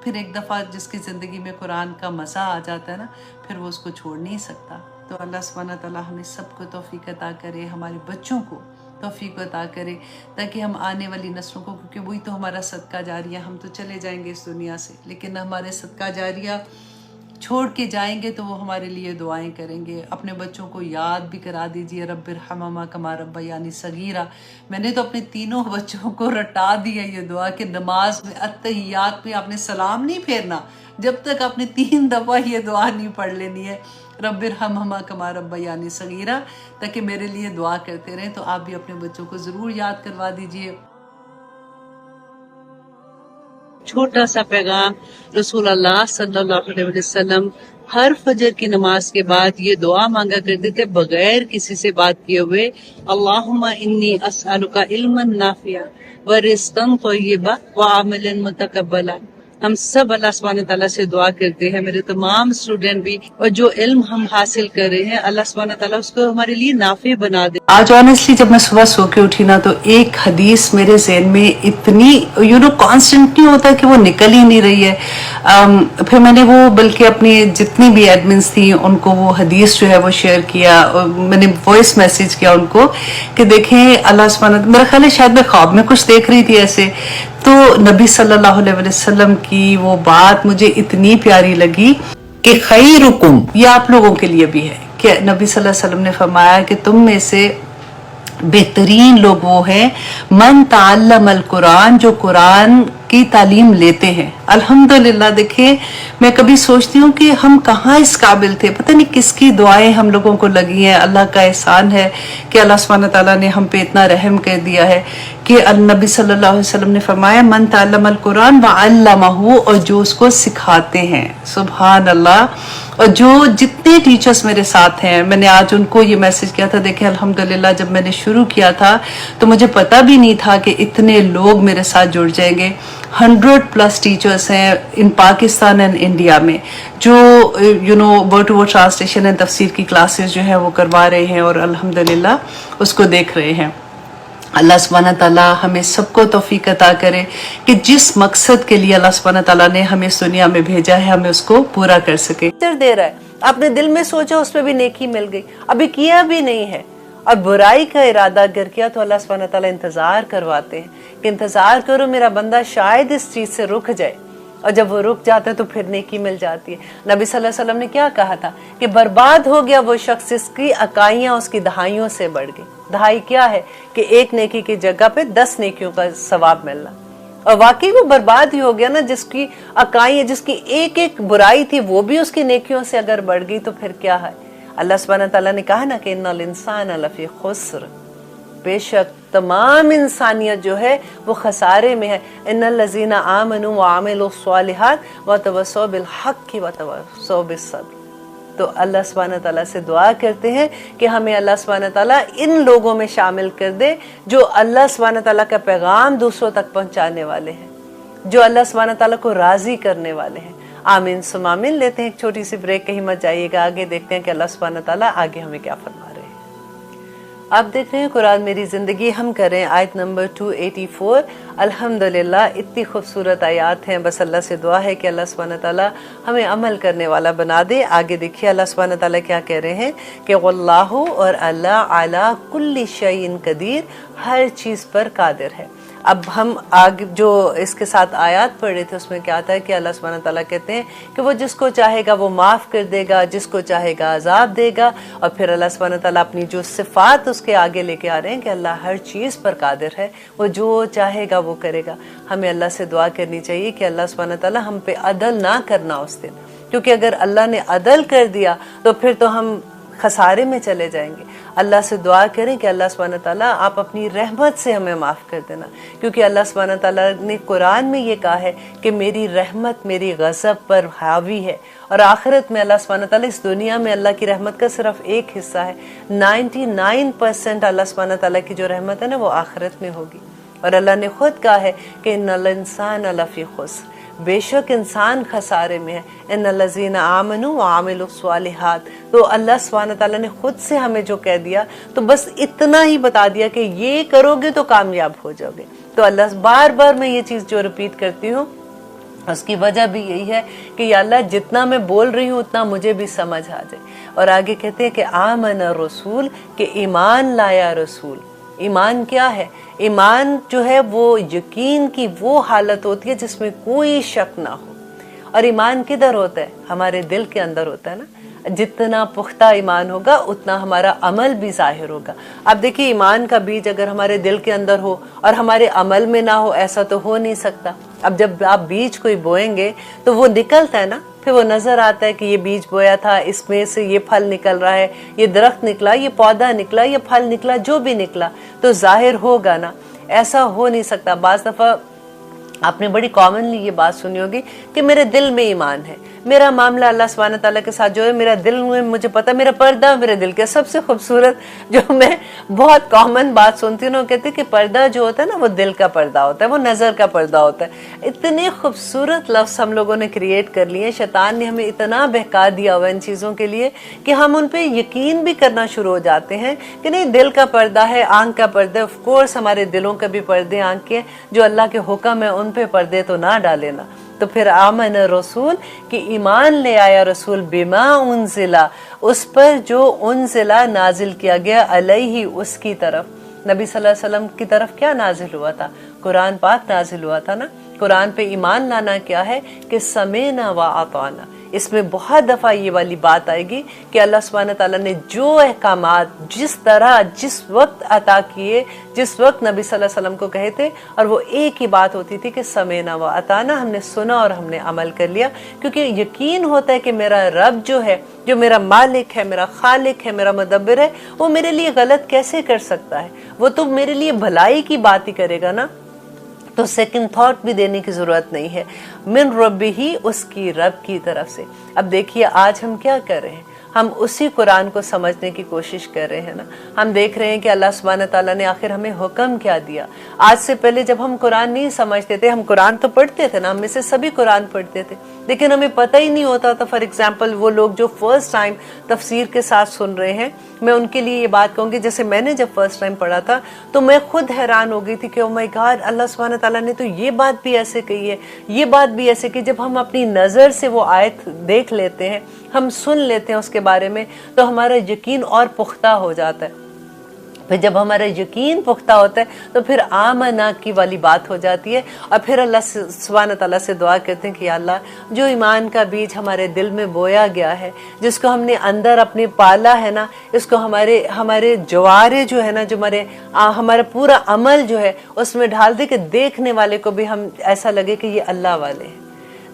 پھر ایک دفعہ جس کی زندگی میں قرآن کا مزہ آ جاتا ہے نا, پھر وہ اس کو چھوڑ نہیں سکتا. تو اللہ سبحانہ تعالیٰ ہمیں سب کو توفیق عطا کرے, ہمارے بچوں کو توفیق عطا کرے, تاکہ ہم آنے والی نسلوں کو, کیونکہ وہی تو ہمارا صدقہ جاریہ, ہم تو چلے جائیں گے اس دنیا سے, لیکن ہمارے صدقہ جاریہ چھوڑ کے جائیں گے تو وہ ہمارے لیے دعائیں کریں گے. اپنے بچوں کو یاد بھی کرا دیجئے, رب ارحمہما کما ربیانی صغیرہ. میں نے تو اپنے تینوں بچوں کو رٹا دیا یہ دعا کہ نماز میں اتحیات میں آپ نے سلام نہیں پھیرنا جب تک آپ نے 3 دفعہ یہ دعا نہیں پڑھ لینی ہے, رب ارحمہما کما ربیانی صغیرہ, تاکہ میرے لیے دعا کرتے رہیں. تو آپ بھی اپنے بچوں کو ضرور یاد کروا دیجئے. چھوٹا سا پیغام, رسول اللہ صلی اللہ علیہ وسلم ہر فجر کی نماز کے بعد یہ دعا مانگا کرتے تھے بغیر کسی سے بات کیے ہوئے, اللہم انی اسألک علما نافعا ورزقا طیبا وعملا متقبلا. ہم سب اللہ سبحانہ تعالیٰ سے دعا کرتے ہیں, میرے تمام اسٹوڈنٹ بھی, اور جو علم ہم حاصل کر رہے ہیں اللہ سبحانہ تعالیٰ اس کو ہمارے لیے نافع بنا دے. آج آنیسٹلی جب میں صبح سو کے اٹھی نا, تو ایک حدیث میرے ذہن میں اتنی کانسٹنٹ نہیں ہوتا کہ وہ نکل ہی نہیں رہی ہے. پھر میں نے وہ بلکہ اپنی جتنی بھی ایڈمنس تھیں ان کو وہ حدیث جو ہے وہ شیئر کیا, میں نے وائس میسیج کیا ان کو کہ دیکھیں اللہ سبحانہ, میرا خیال ہے شاید میں خواب میں کچھ دیکھ رہی تھی ایسے, تو نبی صلی اللہ علیہ وسلم کی وہ بات مجھے اتنی پیاری لگی کہ خیرکم, یہ آپ لوگوں کے لیے بھی ہے, کہ نبی صلی اللہ علیہ وسلم نے فرمایا کہ تم میں سے بہترین لوگ وہ ہیں من تعلم القرآن, جو قرآن کی تعلیم لیتے ہیں. الحمدللہ دیکھیں میں کبھی سوچتی ہوں کہ ہم کہاں اس قابل تھے, پتہ نہیں کس کی دعائیں ہم لوگوں کو لگی ہیں. اللہ کا احسان ہے کہ اللہ سبحانہ تعالیٰ نے ہم پہ اتنا رحم کر دیا ہے کہ النبی صلی اللہ علیہ وسلم نے فرمایا من تعلم القرآن وعلمہ, اور جو اس کو سکھاتے ہیں. سبحان اللہ. اور جو جتنے ٹیچرز میرے ساتھ ہیں, میں نے آج ان کو یہ میسج کیا تھا, دیکھیں الحمدللہ جب میں نے شروع کیا تھا تو مجھے پتہ بھی نہیں تھا کہ اتنے لوگ میرے ساتھ جڑ جائیں گے. 100+ ٹیچرز ہیں ان پاکستان اینڈ انڈیا میں جو word to word translation and تفسیر کی کلاسز جو ہے وہ کروا رہے ہیں, اور الحمدللہ اس کو دیکھ رہے ہیں. اللہ سبحانہ تعالیٰ ہمیں سب کو توفیق عطا کرے کہ جس مقصد کے لیے اللہ سبحانہ تعالیٰ نے ہمیں اس دنیا میں بھیجا ہے ہمیں اس کو پورا کر سکے. دے رہا ہے, آپ نے دل میں سوچا اس پہ بھی نیکی مل گئی, ابھی کیا بھی نہیں ہے, اور برائی کا ارادہ اگر کیا تو اللہ سبحانہ تعالیٰ انتظار کرواتے ہیں کہ انتظار کرو میرا بندہ شاید اس چیز سے رک جائے, اور جب وہ رک جاتا ہے تو پھر نیکی مل جاتی ہے. نبی صلی اللہ علیہ وسلم نے کیا کہا تھا کہ برباد ہو گیا وہ شخص جس کی اکائیاں اس کی دہائیوں سے بڑھ گئی. دہائی کیا ہے کہ ایک نیکی کی جگہ پہ 10 نیکیوں کا ثواب ملنا, اور واقعی وہ برباد ہی ہو گیا نا. جس کی اکائیاں, جس کی ایک ایک برائی تھی وہ بھی اس کی نیکیوں سے اگر بڑھ گئی تو پھر کیا ہے. اللہ سبحانہ تعالیٰ نے کہا نا کہ ان الانسان لفی خسر, بے شک تمام انسانیت جو ہے وہ خسارے میں ہے. ان الذین آمنوا وعملوا الصالحات وتواصوا بالحق وتواصوا بالصبر. تو اللہ سبحانہ تعالیٰ سے دعا کرتے ہیں کہ ہمیں اللہ سبحانہ تعالیٰ ان لوگوں میں شامل کر دے جو اللہ سبحانہ تعالیٰ کا پیغام دوسروں تک پہنچانے والے ہیں, جو اللہ سبحانہ تعالیٰ کو راضی کرنے والے ہیں. آمین ثم آمین. لیتے ہیں ایک چھوٹی سی بریک, کہیں مت جائیے گا, آگے دیکھتے ہیں کہ اللہ سبحانہ تعالیٰ آگے ہمیں کیا فرما رہے ہیں. آپ دیکھ رہے ہیں قرآن میری زندگی، ہم کریں آیت نمبر 284۔ الحمدللہ، اتنی خوبصورت آیات ہیں، بس اللہ سے دعا ہے کہ اللہ سبحانہ تعالیٰ ہمیں عمل کرنے والا بنا دے۔ آگے دیکھیے اللہ سبحانہ تعالیٰ کیا کہہ رہے ہیں کہ واللہ، اور اللہ علی کل شیء قدیر، ہر چیز پر قادر ہے۔ اب ہم آگے جو اس کے ساتھ آیات پڑھ رہے تھے اس میں کیا آتا ہے کہ اللہ سبحانہ تعالیٰ کہتے ہیں کہ وہ جس کو چاہے گا وہ معاف کر دے گا، جس کو چاہے گا عذاب دے گا، اور پھر اللہ سبحانہ تعالیٰ اپنی جو صفات اس کے آگے لے کے آ رہے ہیں کہ اللہ ہر چیز پر قادر ہے، وہ جو چاہے گا وہ کرے گا۔ ہمیں اللہ سے دعا کرنی چاہیے کہ اللہ سبحانہ تعالیٰ ہم پہ عدل نہ کرنا اس دن، کیونکہ اگر اللہ نے عدل کر دیا تو پھر تو ہم خسارے میں چلے جائیں گے۔ اللہ سے دعا کریں کہ اللہ سبحانہ تعالیٰ آپ اپنی رحمت سے ہمیں معاف کر دینا، کیونکہ اللہ سبحانہ تعالیٰ نے قرآن میں یہ کہا ہے کہ میری رحمت میری غضب پر حاوی ہے، اور آخرت میں اللہ سبحانہ تعالیٰ، اس دنیا میں اللہ کی رحمت کا صرف ایک حصہ ہے، 99% اللہ سبحانہ تعالیٰ کی جو رحمت ہے نا وہ آخرت میں ہوگی۔ اور اللہ نے خود کہا ہے کہ ان الانسان لفی خسر، بے شک انسان خسارے میں ہے، ان الذین آمنوا وعملوا الصالحات۔ تو اللہ سبحانہ تعالیٰ نے خود سے ہمیں جو کہہ دیا، تو بس اتنا ہی بتا دیا کہ یہ کرو گے تو کامیاب ہو جاؤ گے۔ تو اللہ بار بار میں یہ چیز جو ریپیٹ کرتی ہوں اس کی وجہ بھی یہی ہے کہ یا اللہ جتنا میں بول رہی ہوں اتنا مجھے بھی سمجھ آ جائے۔ اور آگے کہتے ہیں کہ آمن رسول، کہ ایمان لایا رسول۔ ایمان کیا ہے؟ ایمان جو ہے وہ یقین کی وہ حالت ہوتی ہے جس میں کوئی شک نہ ہو۔ اور ایمان کدھر ہوتا ہے؟ ہمارے دل کے اندر ہوتا ہے نا۔ جتنا پختہ ایمان ہوگا اتنا ہمارا عمل بھی ظاہر ہوگا۔ اب دیکھیے ایمان کا بیج اگر ہمارے دل کے اندر ہو اور ہمارے عمل میں نہ ہو، ایسا تو ہو نہیں سکتا۔ اب جب آپ بیج کوئی بوئیں گے تو وہ نکلتا ہے نا، پھر وہ نظر آتا ہے کہ یہ بیج بویا تھا، اس میں سے یہ پھل نکل رہا ہے، یہ درخت نکلا، یہ پودا نکلا، یہ پھل نکلا، جو بھی نکلا تو ظاہر ہوگا نا۔ ایسا ہو نہیں سکتا۔ بعض دفعہ آپ نے بڑی کامنلی یہ بات سنی ہوگی کہ میرے دل میں ایمان ہے، میرا معاملہ اللہ سبحانہ تعالیٰ کے ساتھ جو ہے، میرا دل میں مجھے پتا، میرا پردہ میرے دل کے۔ سب سے خوبصورت جو میں بہت کامن بات سنتی ہوں، وہ کہتے ہیں کہ پردہ جو ہوتا ہے نا وہ دل کا پردہ ہوتا ہے، وہ نظر کا پردہ ہوتا ہے۔ اتنے خوبصورت لفظ ہم لوگوں نے کریٹ کر لیے، شیطان نے ہمیں اتنا بہکا دیا ہوا ان چیزوں کے لیے کہ ہم ان پہ یقین بھی کرنا شروع ہو جاتے ہیں کہ نہیں، دل کا پردہ ہے، آنکھ کا پردہ ہے۔ آف کورس ہمارے دلوں کا بھی پردے آنکھ کے، جو اللہ کے حکم ہے ان پہ پردے تو نہ ڈالے نا۔ تو پھر آمن رسول، کہ ایمان لے آیا رسول، بما انزلا، اس پر جو انزلا نازل کیا گیا، علیہ، اس کی طرف، نبی صلی اللہ علیہ وسلم کی طرف کیا نازل ہوا تھا؟ قرآن پاک نازل ہوا تھا نا۔ قرآن پہ ایمان لانا کیا ہے کہ سمینا و اطعنا۔ اس میں بہت دفعہ یہ والی بات آئے گی کہ اللہ سبحانہ تعالیٰ نے جو احکامات جس طرح جس وقت عطا کیے، جس وقت نبی صلی اللہ علیہ وسلم کو کہے تھے، اور وہ ایک ہی بات ہوتی تھی کہ سمینا و اطعنا، ہم نے سنا اور ہم نے عمل کر لیا، کیونکہ یقین ہوتا ہے کہ میرا رب جو ہے، جو میرا مالک ہے، میرا خالق ہے، میرا مدبر ہے، وہ میرے لیے غلط کیسے کر سکتا ہے؟ وہ تو میرے لیے بھلائی کی بات ہی کرے گا نا۔ تو سیکنڈ تھاٹ بھی دینے کی ضرورت نہیں ہے، من ربی ہی، اس کی رب کی طرف سے۔ اب دیکھیے آج ہم کیا کر رہے ہیں، ہم اسی قرآن کو سمجھنے کی کوشش کر رہے ہیں نا۔ ہم دیکھ رہے ہیں کہ اللہ سبحانہ تعالیٰ نے آخر ہمیں حکم کیا دیا۔ آج سے پہلے جب ہم قرآن نہیں سمجھتے تھے، ہم قرآن تو پڑھتے تھے نا، ہم میں سے سبھی قرآن پڑھتے تھے، لیکن ہمیں پتہ ہی نہیں ہوتا تھا۔ فار ایگزامپل وہ لوگ جو فرسٹ ٹائم تفسیر کے ساتھ سن رہے ہیں، میں ان کے لیے یہ بات کہوں گی، جیسے میں نے جب فرسٹ ٹائم پڑھا تھا تو میں خود حیران ہو گئی تھی کہ او مائی گاڈ، اللہ سبحانہ تعالیٰ نے تو یہ بات بھی ایسے کہی ہے، یہ بات بھی ایسے کی۔ جب ہم اپنی نظر سے وہ آیت دیکھ لیتے ہیں، ہم سن لیتے ہیں اس کے بارے میں، تو ہمارا یقین اور پختہ ہو جاتا ہے۔ پھر جب ہمارا یقین پختہ ہوتا ہے تو پھر آمنا کی والی بات ہو جاتی ہے، اور پھر اللہ سبحانہ تعالیٰ سے دعا کرتے ہیں کہ یا اللہ، جو ایمان کا بیج ہمارے دل میں بویا گیا ہے، جس کو ہم نے اندر اپنے پالا ہے نا، اس کو ہمارے جوارے جو ہے نا، جو ہمارا پورا عمل جو ہے اس میں ڈال دے کہ دیکھنے والے کو بھی ہم ایسا لگے کہ یہ اللہ والے ہیں۔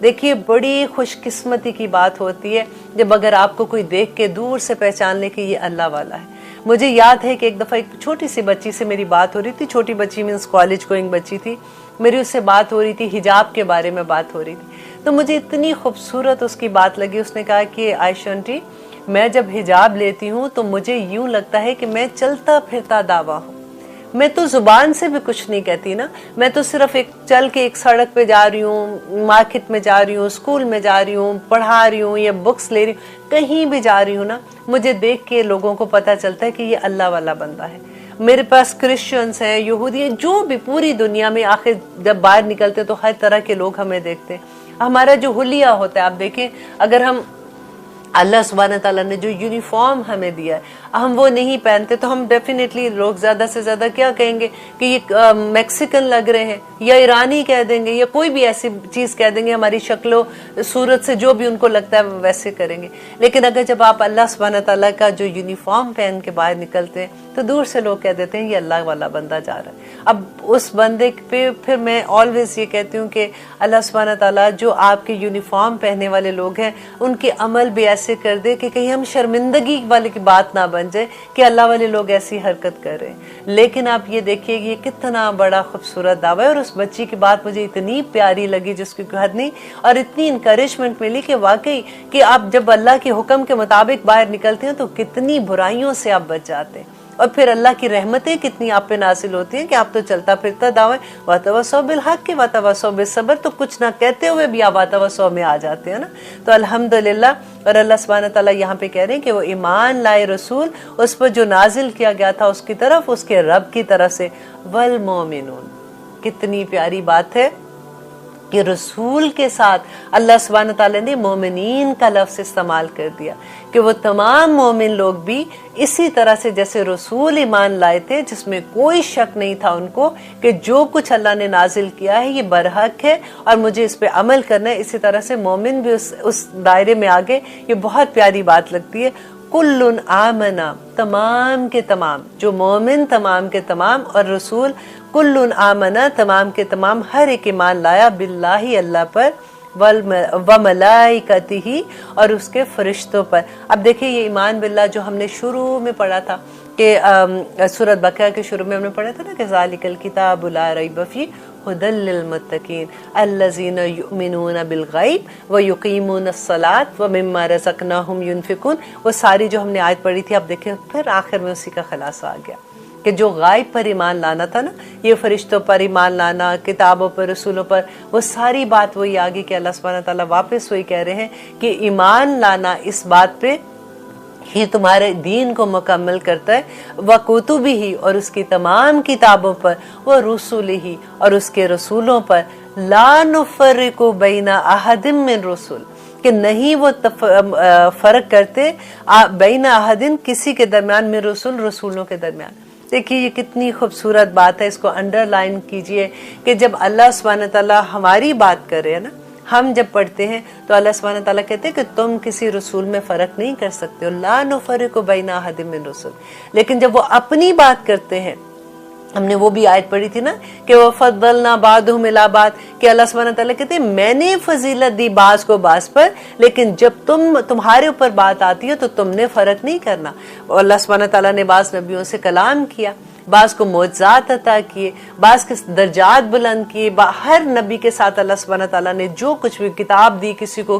دیکھیے بڑی خوش قسمتی کی بات ہوتی ہے جب اگر آپ کو کوئی دیکھ کے دور سے پہچان لے کہ یہ اللہ والا ہے۔ مجھے یاد ہے کہ ایک دفعہ ایک چھوٹی سی بچی سے میری بات ہو رہی تھی، چھوٹی بچی مینس کالج گوئنگ بچی تھی، میری اس سے بات ہو رہی تھی، حجاب کے بارے میں بات ہو رہی تھی، تو مجھے اتنی خوبصورت اس کی بات لگی۔ اس نے کہا کہ عائشہ آنٹی، میں جب حجاب لیتی ہوں تو مجھے یوں لگتا ہے کہ میں چلتا پھرتا دعویٰ ہوں، میں تو زبان سے بھی کچھ نہیں کہتی نا, میں تو صرف چل کے ایک سڑک پہ جا رہی ہوں, مارکیٹ میں جا رہی ہوں, اسکول میں جا رہی ہوں, پڑھا رہی ہوں یا بکس لے رہی ہوں, کہیں بھی جا رہی ہوں نا, مجھے دیکھ کے لوگوں کو پتہ چلتا ہے کہ یہ اللہ والا بندہ ہے. میرے پاس کرسچنس ہیں, یہودی ہیں, جو بھی پوری دنیا میں, آخر جب باہر نکلتے تو ہر طرح کے لوگ ہمیں دیکھتے ہیں. ہمارا جو حلیہ ہوتا ہے, آپ دیکھیں, اگر ہم اللہ سبحانہ تعالیٰ نے جو یونیفارم ہمیں دیا ہے ہم وہ نہیں پہنتے تو ہم ڈیفینیٹلی لوگ زیادہ سے زیادہ کیا کہیں گے کہ یہ میکسیکن لگ رہے ہیں, یا ایرانی کہہ دیں گے, یا کوئی بھی ایسی چیز کہہ دیں گے, ہماری شکل و صورت سے جو بھی ان کو لگتا ہے ویسے کریں گے. لیکن اگر جب آپ اللہ سبحانہ تعالیٰ کا جو یونیفارم پہن کے باہر نکلتے ہیں تو دور سے لوگ کہہ دیتے ہیں یہ اللہ والا بندہ جا رہا ہے. اب اس بندے پہ پھر میں آلویز یہ کہتی ہوں کہ اللہ سبحانہ تعالیٰ جو آپ کے یونیفارم پہننے والے لوگ ہیں ان کے عمل بھی ایسے کر دے کہ کہیں ہم شرمندگی والے کی بات نہ بن جائے کہ اللہ والے لوگ ایسی حرکت کر رہے ہیں. لیکن آپ یہ دیکھیے یہ کتنا بڑا خوبصورت دعویٰ ہے, اور اس بچی کی بات مجھے اتنی پیاری لگی جس کی حد نہیں, اور اتنی انکریجمنٹ ملی کہ واقعی کہ آپ جب اللہ کے حکم کے مطابق باہر نکلتے ہیں تو کتنی برائیوں سے آپ بچ جاتے ہیں, اور پھر اللہ کی رحمتیں کتنی آپ پہ نازل ہوتی ہیں کہ آپ تو چلتا پھرتا دعویٰ وَتَوَصَّوْا بِالْحَقِّ وَتَوَصَّوْا بِالصَّبْرِ, تو کچھ نہ کہتے ہوئے بھی آپ وَتَوَصَّوْا میں آ جاتے ہیں نا. تو الحمدللہ. اور اللہ سبحانہ تعالیٰ یہاں پہ کہہ رہے ہیں کہ وہ ایمان لائے رسول, اس پر جو نازل کیا گیا تھا اس کی طرف, اس کے رب کی طرف سے, وَالْمُؤْمِنُونَ. کتنی پیاری بات ہے کہ رسول کے ساتھ اللہ سبحانہ تعالیٰ نے مومنین کا لفظ استعمال کر دیا, کہ وہ تمام مومن لوگ بھی اسی طرح سے جیسے رسول ایمان لائے تھے, جس میں کوئی شک نہیں تھا ان کو کہ جو کچھ اللہ نے نازل کیا ہے یہ برحق ہے اور مجھے اس پہ عمل کرنا ہے, اسی طرح سے مومن بھی اس دائرے میں آگے. یہ بہت پیاری بات لگتی ہے. کل آمنا, تمام کے تمام, جو مومن تمام کے تمام, اور رسول کل آمنا, تمام کے تمام, ہر ایک ایمان لایا, باللہ, اللہ پر, وملائکتہ, اور اس کے فرشتوں پر. اب دیکھیں یہ ایمان باللہ جو ہم نے شروع میں پڑھا تھا کہ سورۃ بقرہ کے شروع میں ہم نے پڑھا تھا نا کہ ذالک الکتاب لا ریب فیہ ھدی للمتقین الذین یؤمنون بالغیب ویقیمون الصلاۃ ومما رزقناہم ینفقون. وہ ساری جو ہم نے آیت پڑھی تھی, اب دیکھیں پھر آخر میں اسی کا خلاصہ آ گیا کہ جو غائب پر ایمان لانا تھا نا, یہ فرشتوں پر ایمان لانا, کتابوں پر, رسولوں پر, وہ ساری بات وہی آگے کہ اللہ سبحانہ تعالیٰ واپس وہی کہہ رہے ہیں کہ ایمان لانا اس بات پہ یہ تمہارے دین کو مکمل کرتا ہے, وَکُتُبِہِ, اور اس کی تمام کتابوں پر, وَرُسُلِہِ, اور اس کے رسولوں پر, لَا نُفَرِّقُ بَيْنَ أَحَدٍ مِّن رُسُلٍ, کہ نہیں وہ فرق کرتے بین احدن, کسی کے درمیان, میں رسول, رسولوں کے درمیان. دیکھیے یہ کتنی خوبصورت بات ہے, اس کو انڈر لائن کیجئے کہ جب اللہ سبحانہ تعالیٰ ہماری بات کر رہے ہیں نا, ہم جب پڑھتے ہیں تو اللہ سبحانہ تعالیٰ کہتے ہیں کہ تم کسی رسول میں فرق نہیں کر سکتے ہو, لا نفرق بین احد من رسل. لیکن جب وہ اپنی بات کرتے ہیں, ہم نے وہ بھی آیت پڑھی تھی نا کہ وَفَضَّلْنَا بَعْضُهُمْ عَلَىٰ بَعْضٍ, کہ اللہ سبحانہ تعالیٰ کہتے ہیں میں نے فضیلت دی بعض کو بعض پر, لیکن جب تمہارے اوپر بات آتی ہے تو تم نے فرق نہیں کرنا. اللہ سبحانہ تعالیٰ نے بعض نبیوں سے کلام کیا, بعض کو معجزات عطا کیے, بعض کے درجات بلند کیے, ہر نبی کے ساتھ اللہ سبحانہ تعالیٰ نے جو کچھ بھی کتاب دی, کسی کو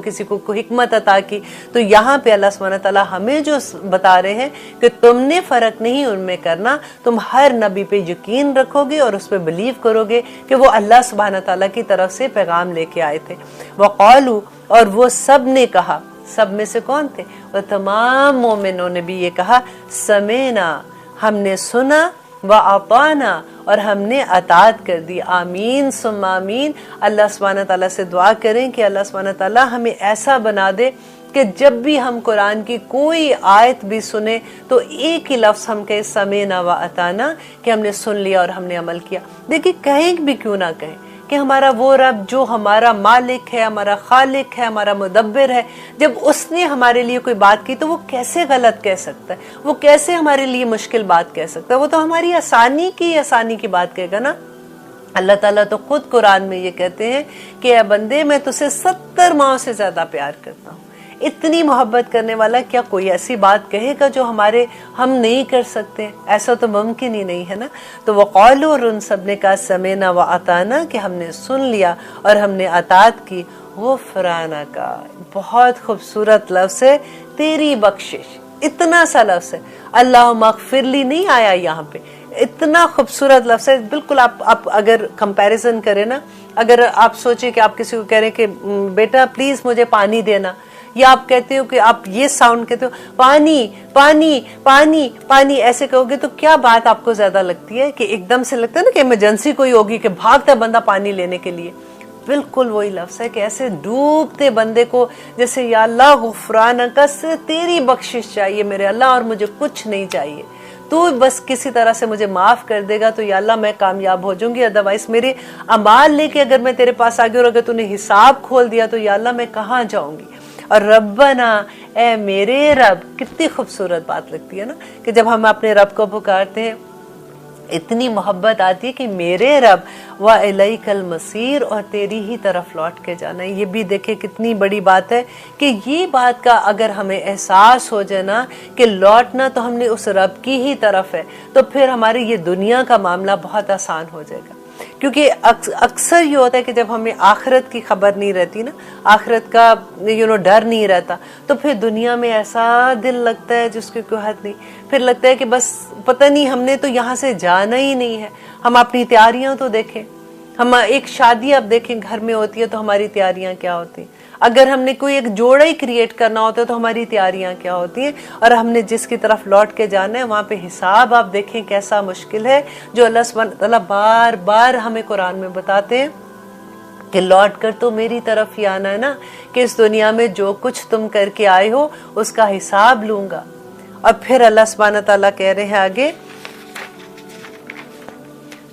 حکمت عطا کی. تو یہاں پہ اللہ سبحانہ تعالیٰ ہمیں جو بتا رہے ہیں کہ تم نے فرق نہیں ان میں کرنا, تم ہر نبی پہ یقین رکھو گے اور اس پہ بلیو کرو گے کہ وہ اللہ سبحانہ تعالیٰ کی طرف سے پیغام لے کے آئے تھے. وقالو, اور وہ سب نے کہا, سب میں سے کون تھے, وہ تمام مومنوں نے بھی یہ کہا, سمینا, ہم نے سنا, وَأَطَعْنَا, اور ہم نے اطاعت کر دی. آمین ثم آمین. اللہ سبحانہ تعالیٰ سے دعا کریں کہ اللہ سبحانہ تعالیٰ ہمیں ایسا بنا دے کہ جب بھی ہم قرآن کی کوئی آیت بھی سنیں تو ایک ہی لفظ ہم کہیں, سمینا وَأَطَعْنَا, کہ ہم نے سن لیا اور ہم نے عمل کیا. دیکھیں کہیں بھی کیوں نہ کہیں کہ ہمارا وہ رب جو ہمارا مالک ہے, ہمارا خالق ہے, ہمارا مدبر ہے, جب اس نے ہمارے لیے کوئی بات کی تو وہ کیسے غلط کہہ سکتا ہے, وہ کیسے ہمارے لیے مشکل بات کہہ سکتا ہے, وہ تو ہماری آسانی کی بات کہے گا نا. اللہ تعالیٰ تو خود قرآن میں یہ کہتے ہیں کہ اے بندے میں تجھے 70 ماؤں سے زیادہ پیار کرتا ہوں. اتنی محبت کرنے والا کیا کوئی ایسی بات کہے گا جو ہم نہیں کر سکتے؟ ایسا تو ممکن ہی نہیں ہے نا. تو وقالو, اور ان سب نے کہا, سمینا وَأَطَعْنَا, کہ ہم نے سن لیا اور ہم نے اطاعت کی. غفرانک, بہت خوبصورت لفظ ہے, تیری بخشش, اتنا سا لفظ ہے. اللہم اغفر لی نہیں آیا یہاں پہ, اتنا خوبصورت لفظ ہے. بالکل آپ اگر کمپیریزن کریں نا, اگر آپ سوچیں کہ آپ کسی کو کہہ رہے ہیں کہ بیٹا پلیز مجھے پانی دینا, یا آپ کہتے ہو کہ آپ یہ ساؤنڈ کہتے ہو پانی پانی پانی پانی ایسے کہو گے, تو کیا بات آپ کو زیادہ لگتی ہے؟ کہ ایک دم سے لگتا ہے نا کہ ایمرجنسی کوئی ہوگی کہ بھاگتا ہے بندہ پانی لینے کے لیے. بالکل وہی لفظ ہے کہ ایسے ڈوبتے بندے کو جیسے یا اللہ غفرانک, تیری بخشش چاہیے میرے اللہ, اور مجھے کچھ نہیں چاہیے, تو بس کسی طرح سے مجھے معاف کر دے گا تو یا اللہ میں کامیاب ہو جاؤں گی. ادروائز میرے اعمال لے کے اگر میں تیرے پاس آ گئی اور اگر تو نے حساب کھول دیا تو یا اللہ میں کہاں جاؤں گی. اور ربنا, اے میرے رب, کتنی خوبصورت بات لگتی ہے نا کہ جب ہم اپنے رب کو پکارتے ہیں اتنی محبت آتی ہے کہ میرے رب وَإِلَيْكَ الْمَصِيرُ, اور تیری ہی طرف لوٹ کے جانا ہے. یہ بھی دیکھیں کتنی بڑی بات ہے کہ یہ بات کا اگر ہمیں احساس ہو جائے نا کہ لوٹنا تو ہم نے اس رب کی ہی طرف ہے, تو پھر ہماری یہ دنیا کا معاملہ بہت آسان ہو جائے گا. کیونکہ اکثر یہ ہوتا ہے کہ جب ہمیں آخرت کی خبر نہیں رہتی نا, آخرت کا ڈر نہیں رہتا, تو پھر دنیا میں ایسا دل لگتا ہے جس کی کوئی حد نہیں. پھر لگتا ہے کہ بس پتہ نہیں ہم نے تو یہاں سے جانا ہی نہیں ہے. ہم اپنی تیاریاں تو دیکھیں, ہم ایک شادی اب دیکھیں گھر میں ہوتی ہے تو ہماری تیاریاں کیا ہوتی ہیں. اگر ہم نے کوئی ایک جوڑا ہی کریٹ کرنا ہوتا ہے تو ہماری تیاریاں کیا ہوتی ہیں. اور ہم نے جس کی طرف لوٹ کے جانا ہے وہاں پہ حساب آپ دیکھیں کیسا مشکل ہے, جو اللہ سبحانہ تعالیٰ بار بار ہمیں قرآن میں بتاتے ہیں کہ لوٹ کر تو میری طرف ہی آنا ہے نا, کہ اس دنیا میں جو کچھ تم کر کے آئے ہو اس کا حساب لوں گا. اور پھر اللہ سبحانہ تعالیٰ کہہ رہے ہیں آگے,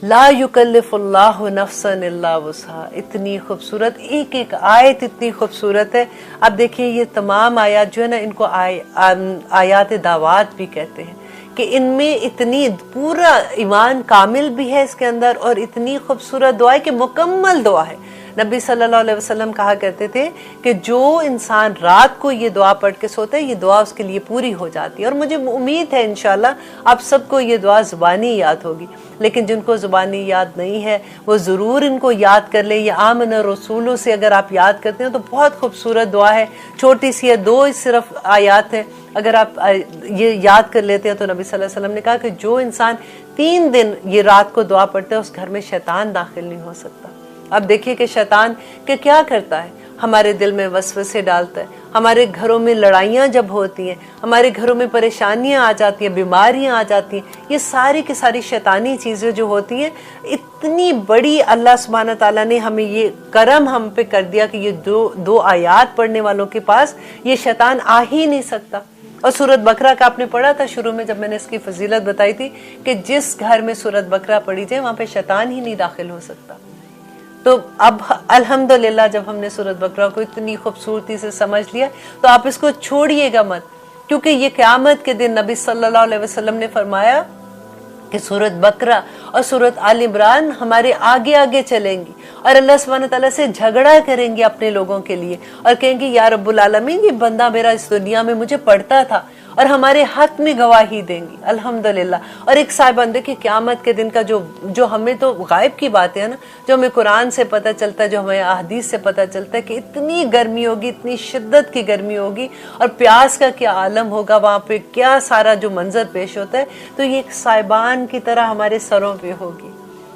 لا یکلف اللہ نفسا الا وسعها. اتنی خوبصورت ایک ایک آیت اتنی خوبصورت ہے. اب دیکھیں یہ تمام آیات جو ہے نا ان کو آیات دعوات بھی کہتے ہیں, کہ ان میں اتنی پورا ایمان کامل بھی ہے اس کے اندر, اور اتنی خوبصورت دعا ہے کہ مکمل دعا ہے. نبی صلی اللہ علیہ وسلم کہا کرتے تھے کہ جو انسان رات کو یہ دعا پڑھ کے سوتا ہے یہ دعا اس کے لیے پوری ہو جاتی ہے. اور مجھے امید ہے انشاءاللہ آپ سب کو یہ دعا زبانی یاد ہوگی, لیکن جن کو زبانی یاد نہیں ہے وہ ضرور ان کو یاد کر لیں. یہ آمن رسولوں سے اگر آپ یاد کرتے ہیں تو بہت خوبصورت دعا ہے, چھوٹی سی ہے, 2 صرف آیات ہیں. اگر آپ یہ یاد کر لیتے ہیں تو نبی صلی اللہ علیہ وسلم نے کہا کہ جو انسان 3 دن یہ رات کو دعا پڑھتا ہے اس گھر میں شیطان داخل نہیں ہو سکتا. اب دیکھیے کہ شیطان کیا کرتا ہے, ہمارے دل میں وسوسے ڈالتا ہے, ہمارے گھروں میں لڑائیاں جب ہوتی ہیں, ہمارے گھروں میں پریشانیاں آ جاتی ہیں, بیماریاں آ جاتی ہیں, یہ ساری کی ساری شیطانی چیزیں جو ہوتی ہیں, اتنی بڑی اللہ سبحانہ تعالیٰ نے ہمیں یہ کرم ہم پہ کر دیا کہ یہ دو آیات پڑھنے والوں کے پاس یہ شیطان آ ہی نہیں سکتا. اور سورۃ بقرہ کا آپ نے پڑھا تھا شروع میں جب میں نے اس کی فضیلت بتائی تھی کہ جس گھر میں سورۃ بقرہ پڑھی جائے وہاں پہ شیطان ہی نہیں داخل ہو سکتا. تو اب الحمدللہ جب ہم نے سورۃ بقرہ کو اتنی خوبصورتی سے سمجھ لیا تو آپ اس کو چھوڑیے گا مت, کیونکہ یہ قیامت کے دن نبی صلی اللہ علیہ وسلم نے فرمایا کہ سورۃ بقرہ اور سورۃ آل عمران ہمارے آگے آگے چلیں گی اور اللہ سبحانہ تعالیٰ سے جھگڑا کریں گے اپنے لوگوں کے لیے اور کہیں گے یا رب العالمین یہ بندہ میرا اس دنیا میں مجھے پڑھتا تھا, اور ہمارے حق میں گواہی دیں گی الحمدللہ. اور ایک صاحبان دیکھیں قیامت کے دن کا جو ہمیں تو غائب کی باتیں ہیں نا, جو ہمیں قرآن سے پتہ چلتا ہے, جو ہمیں احادیث سے پتہ چلتا ہے کہ اتنی گرمی ہوگی, اتنی شدت کی گرمی ہوگی, اور پیاس کا کیا عالم ہوگا وہاں پہ, کیا سارا جو منظر پیش ہوتا ہے, تو یہ ایک صاحبان کی طرح ہمارے سروں پہ ہوگی.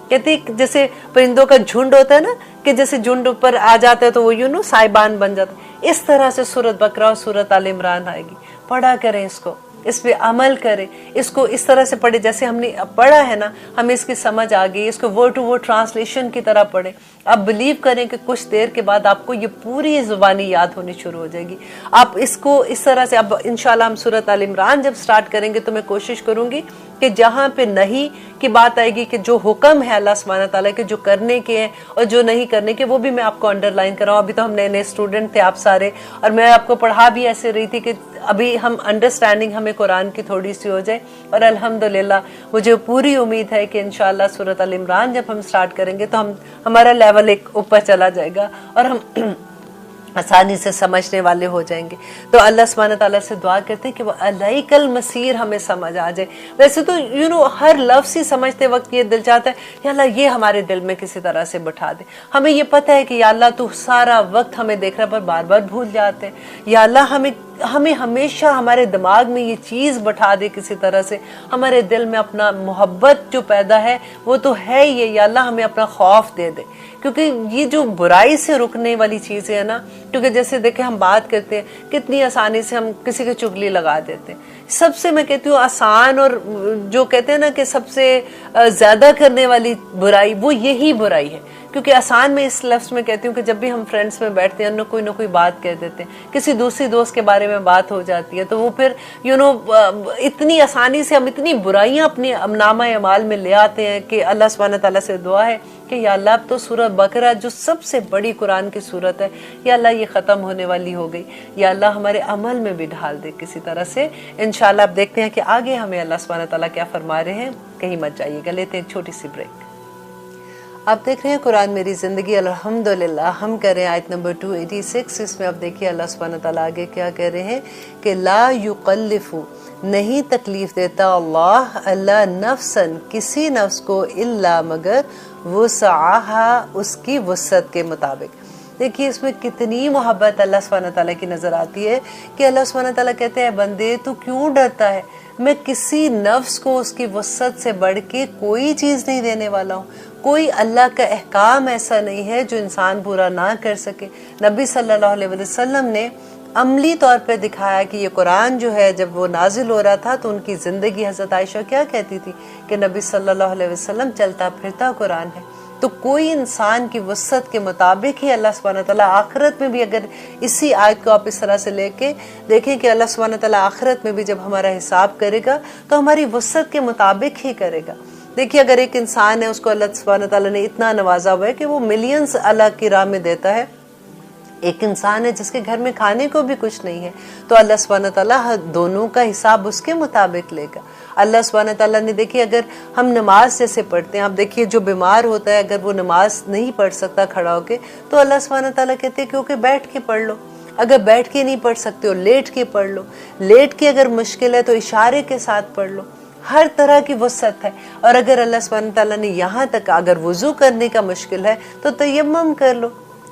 کہتے جیسے پرندوں کا جھنڈ ہوتا ہے نا, کہ جیسے جھنڈ اوپر آ جاتا ہے تو وہ صاحبان بن جاتا ہے, اس طرح سے سورۃ بقرہ اور سورۃ آل عمران آئے گی. پڑھا کریں اس کو, اس پہ عمل کریں, اس کو اس طرح سے پڑھے جیسے ہم نے پڑھا ہے نا, ہمیں اس کی سمجھ آ گئی, اس کو ورڈ ٹو ورڈ ٹرانسلیشن کی طرح پڑھیں. آپ بلیو کریں کہ کچھ دیر کے بعد آپ کو یہ پوری زبانی یاد ہونی شروع ہو جائے گی. آپ اس کو اس طرح سے, اب انشاءاللہ ہم سورۃ آل عمران جب سٹارٹ کریں گے تو میں کوشش کروں گی کہ جہاں پہ نہیں کی بات آئے گی کہ جو حکم ہے اللہ سبحانہ تعالیٰ کے جو کرنے کے ہیں اور جو نہیں کرنے کے, وہ بھی میں آپ کو انڈر لائن کراؤں. ابھی تو ہم نئے اسٹوڈنٹ تھے آپ سارے, اور میں آپ کو پڑھا بھی ایسے رہی تھی کہ ابھی ہم انڈرسٹینڈنگ ہمیں قرآن کی تھوڑی سی ہو جائے. اور الحمدللہ مجھے پوری امید ہے کہ انشاءاللہ سورۃ آل عمران جب ہم سٹارٹ کریں گے تو ہمارا لیول ایک اوپر چلا جائے گا, اور ہم آسانی سے سمجھنے والے ہو جائیں گے. تو اللہ سبحانہ تعالیٰ سے دعا کرتے ہیں کہ وہ الیک المصیر ہمیں سمجھ آ جائے. ویسے تو ہر لفظ ہی سمجھتے وقت یہ دل چاہتا ہے یا اللہ یہ ہمارے دل میں کسی طرح سے بٹھا دے. ہمیں یہ پتہ ہے کہ یا اللہ تو سارا وقت ہمیں دیکھ رہا پر بار بار بھول جاتے ہیں. یا اللہ ہمیں ہمیشہ ہمارے دماغ میں یہ چیز بٹھا دے کسی طرح سے, ہمارے دل میں اپنا محبت جو پیدا ہے وہ تو ہے یہ, یا اللہ ہمیں اپنا خوف دے دے. کیونکہ یہ جو برائی سے رکنے والی چیزیں ہیں نا, کیونکہ جیسے دیکھیں ہم بات کرتے ہیں کتنی آسانی سے ہم کسی کی چگلی لگا دیتے ہیں. سب سے میں کہتی ہوں آسان اور جو کہتے ہیں نا کہ سب سے زیادہ کرنے والی برائی وہ یہی برائی ہے. کیونکہ آسان میں اس لفظ میں کہتی ہوں کہ جب بھی ہم فرینڈس میں بیٹھتے ہیں نہ کوئی بات کہہ دیتے ہیں, کسی دوسری دوست کے بارے میں بات ہو جاتی ہے, تو وہ پھر اتنی آسانی سے ہم اتنی برائیاں اپنی نامہ اعمال میں لے آتے ہیں کہ اللہ سبحانہ تعالیٰ سے دعا ہے کہ یا اللہ اب تو سورہ بقرہ جو سب سے بڑی قرآن کی سورت ہے, یا اللہ یہ ختم ہونے والی ہو گئی, یا اللہ ہمارے عمل میں بھی ڈھال دے کسی طرح سے. انشاءاللہ اب دیکھتے ہیں کہ آگے ہمیں اللہ سبحانہ تعالیٰ کیا فرما رہے ہیں. کہیں مت جائیے گا, لیتے ہیں ایک چھوٹی سی بریک. آپ دیکھ رہے ہیں قرآن میری زندگی, الحمدللہ. ہم کر رہے ہیں آیت نمبر 286. اس میں آپ دیکھیے اللہ سبحانہ تعالیٰ آگے کیا کہہ رہے ہیں کہ لا یکلف, نہیں تکلیف دیتا اللہ نفسن, کسی نفس کو, الا مگر وسعہا, اس کی وسعت کے مطابق. دیکھیے اس میں کتنی محبت اللہ سبحانہ تعالیٰ کی نظر آتی ہے کہ اللہ سبحانہ تعالیٰ کہتے ہیں بندے تو کیوں ڈرتا ہے, میں کسی نفس کو اس کی وسعت سے بڑھ کے کوئی چیز نہیں دینے والا ہوں. کوئی اللہ کا احکام ایسا نہیں ہے جو انسان پورا نہ کر سکے. نبی صلی اللہ علیہ وسلم نے عملی طور پہ دکھایا کہ یہ قرآن جو ہے جب وہ نازل ہو رہا تھا تو ان کی زندگی, حضرت عائشہ کیا کہتی تھی کہ نبی صلی اللہ علیہ وسلم چلتا پھرتا قرآن ہے. تو کوئی انسان کی وسعت کے مطابق ہی اللہ سبحانہ تعالیٰ آخرت میں بھی, اگر اسی آیت کو آپ اس طرح سے لے کے دیکھیں کہ اللہ سبحانہ تعالیٰ آخرت میں بھی جب ہمارا حساب کرے گا تو ہماری وسعت کے مطابق ہی کرے گا. دیکھیے اگر ایک انسان ہے, اس کو اللہ سبحانہ تعالیٰ نے اتنا نوازا ہوا ہے کہ وہ ملینز اللہ کی راہ میں دیتا ہے. ایک انسان ہے جس کے گھر میں کھانے کو بھی کچھ نہیں ہے, تو اللہ سبحانہ تعالیٰ دونوں کا حساب اس کے مطابق لے گا. اللہ سبحانہ تعالیٰ نے دیکھیے اگر ہم نماز جیسے پڑھتے ہیں, آپ دیکھیے جو بیمار ہوتا ہے اگر وہ نماز نہیں پڑھ سکتا کھڑا ہو کے, تو اللہ سبحانہ تعالیٰ کہتے ہیں کہ اوکے بیٹھ کے پڑھ لو. اگر بیٹھ کے نہیں پڑھ سکتے ہو لیٹ کے پڑھ لو. لیٹ کے اگر مشکل ہے تو اشارے کے ساتھ پڑھ لو. ہر طرح کی وسعت ہے. اور اگر اللہ سبحانہ تعالیٰ نے یہاں تک اگر وضو کرنے کا مشکل ہے تو تیمم کر لو.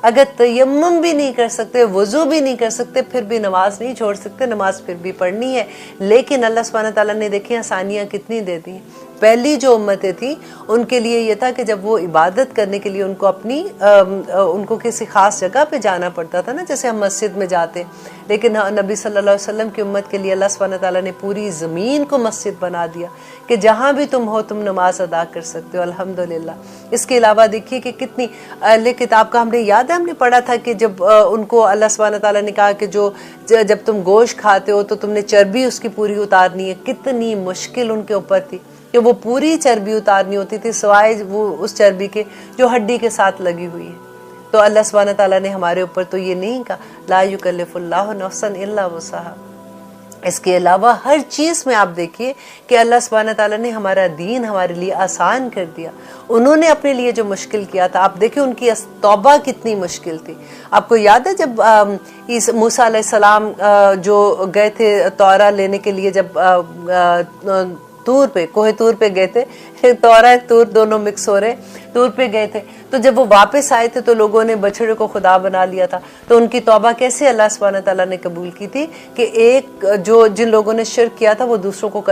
اگر تیمم بھی نہیں کر سکتے, وضو بھی نہیں کر سکتے, پھر بھی نماز نہیں چھوڑ سکتے, نماز پھر بھی پڑھنی ہے. لیکن اللہ سبحانہ تعالیٰ نے دیکھی آسانیاں کتنی دے دی ہیں. پہلی جو امتیں تھیں ان کے لیے یہ تھا کہ جب وہ عبادت کرنے کے لیے ان کو کسی خاص جگہ پہ جانا پڑتا تھا نا, جیسے ہم مسجد میں جاتے, لیکن نبی صلی اللہ علیہ وسلم کی امت کے لیے اللہ سبحانہ تعالیٰ نے پوری زمین کو مسجد بنا دیا کہ جہاں بھی تم ہو تم نماز ادا کر سکتے ہو. الحمدللہ. اس کے علاوہ دیکھیے کہ کتنی اہل کتاب کا ہم نے یاد ہے, ہم نے پڑھا تھا کہ جب ان کو اللہ سبحانہ تعالیٰ نے کہا کہ جب تم گوشت کھاتے ہو تو تم نے چربی اس کی پوری اتارنی ہے. کتنی مشکل ان کے اوپر تھی کہ وہ پوری چربی اتارنی ہوتی تھی سوائے وہ اس چربی کے جو ہڈی کے ساتھ لگی ہوئی ہے. تو اللہ سبحانہ تعالیٰ نے ہمارے اوپر تو یہ نہیں کہا لا یکلف اللہ نفسا الا وسعہا. اس کے علاوہ ہر چیز میں آپ دیکھیے کہ اللہ سبحانہ تعالیٰ نے ہمارا دین ہمارے لیے آسان کر دیا. انہوں نے اپنے لیے جو مشکل کیا تھا, آپ دیکھیں ان کی توبہ کتنی مشکل تھی. آپ کو یاد ہے جب موسیٰ علیہ السلام جو گئے تھے تورا لینے کے لیے, جب طور پہ کوہ طور پہ گئے تھے, تورا طور دونوں مکس ہو رہے, طور پہ گئے تھے, تو جب وہ واپس آئے تھے تو لوگوں نے بچڑے کو خدا بنا لیا تھا. تو ان کی توبہ کیسے اللہ سبحانہ تعالیٰ نے قبول کی تھی کہ جن لوگوں نے شرک کیا تھا وہ دوسروں کو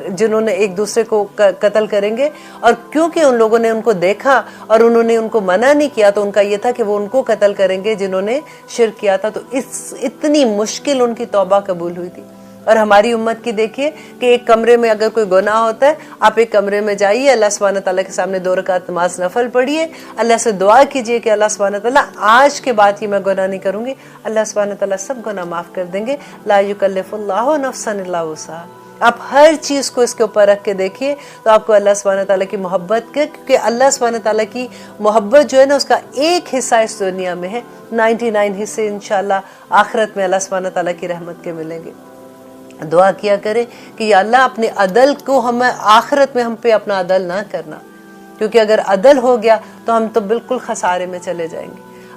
جنہوں نے ایک دوسرے کو قتل کریں گے, اور کیونکہ ان لوگوں نے ان کو دیکھا اور انہوں نے ان کو منع نہیں کیا تو ان کا یہ تھا کہ وہ ان کو قتل کریں گے جنہوں نے شرک کیا تھا. تو اتنی مشکل ان کی توبہ قبول ہوئی تھی. اور ہماری امت کی دیکھیے کہ ایک کمرے میں اگر کوئی گناہ ہوتا ہے, آپ ایک کمرے میں جائیے, اللہ سبحانہ تعالیٰ کے سامنے 2 رکعت نماز نفل پڑھیے, اللہ سے دعا کیجئے کہ اللہ سبحانہ تعالیٰ آج کے بعد یہ میں گناہ نہیں کروں گی. اللہ سبحانہ تعالیٰ سب گناہ معاف کر دیں گے. لا یکلف اللہ نفسا الا وسعہا. آپ ہر چیز کو اس کے اوپر رکھ کے دیکھیے تو آپ کو اللہ سبحانہ تعالیٰ کی محبت کے, کیونکہ اللہ سبحانہ تعالیٰ کی محبت جو ہے نا اس کا ایک حصہ اس دنیا میں ہے, 99 حصے انشاءاللہ آخرت میں اللہ سبحانہ تعالیٰ کی رحمت کے ملیں گے. دعا کیا کرے کہ یا اللہ اپنے عدل کو ہمیں آخرت میں ہم پہ اپنا عدل نہ کرنا, کیونکہ اگر عدل ہو گیا تو ہم تو بالکل خسارے میں چلے جائیں گے.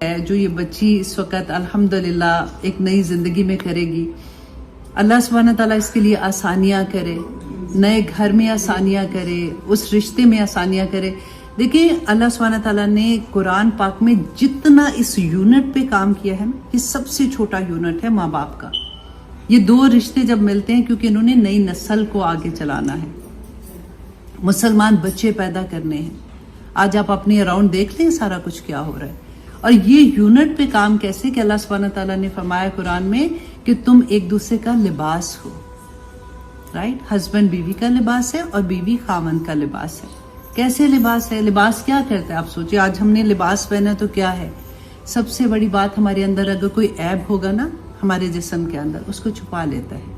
جو یہ بچی اس وقت الحمدللہ ایک نئی زندگی میں کرے گی، اللہ سبحانہ تعالیٰ اس کے لیے آسانیاں کرے، نئے گھر میں آسانیاں کرے، اس رشتے میں آسانیاں کرے۔ دیکھیں اللہ سبحانہ تعالیٰ نے قرآن پاک میں جتنا اس یونٹ پہ کام کیا ہے نا، یہ سب سے چھوٹا یونٹ ہے ماں باپ کا۔ یہ دو رشتے جب ملتے ہیں کیونکہ انہوں نے نئی نسل کو آگے چلانا ہے، مسلمان بچے پیدا کرنے ہیں۔ آج آپ اپنے اراؤنڈ دیکھ لیں سارا کچھ کیا ہو رہا ہے۔ اور یہ یونٹ پہ کام کیسے کہ اللہ سبحانہ تعالیٰ نے فرمایا قرآن میں کہ تم ایک دوسرے کا لباس ہو، رائٹ؟ ہسبینڈ بیوی کا لباس ہے اور بیوی خاوند کا لباس ہے۔ کیسے لباس ہے؟ لباس کیا کرتا ہے آپ سوچیں، آج ہم نے لباس پہنا تو کیا ہے؟ سب سے بڑی بات ہمارے اندر اگر کوئی عیب ہوگا نا ہمارے جسم کے اندر، اس کو چھپا لیتا ہے۔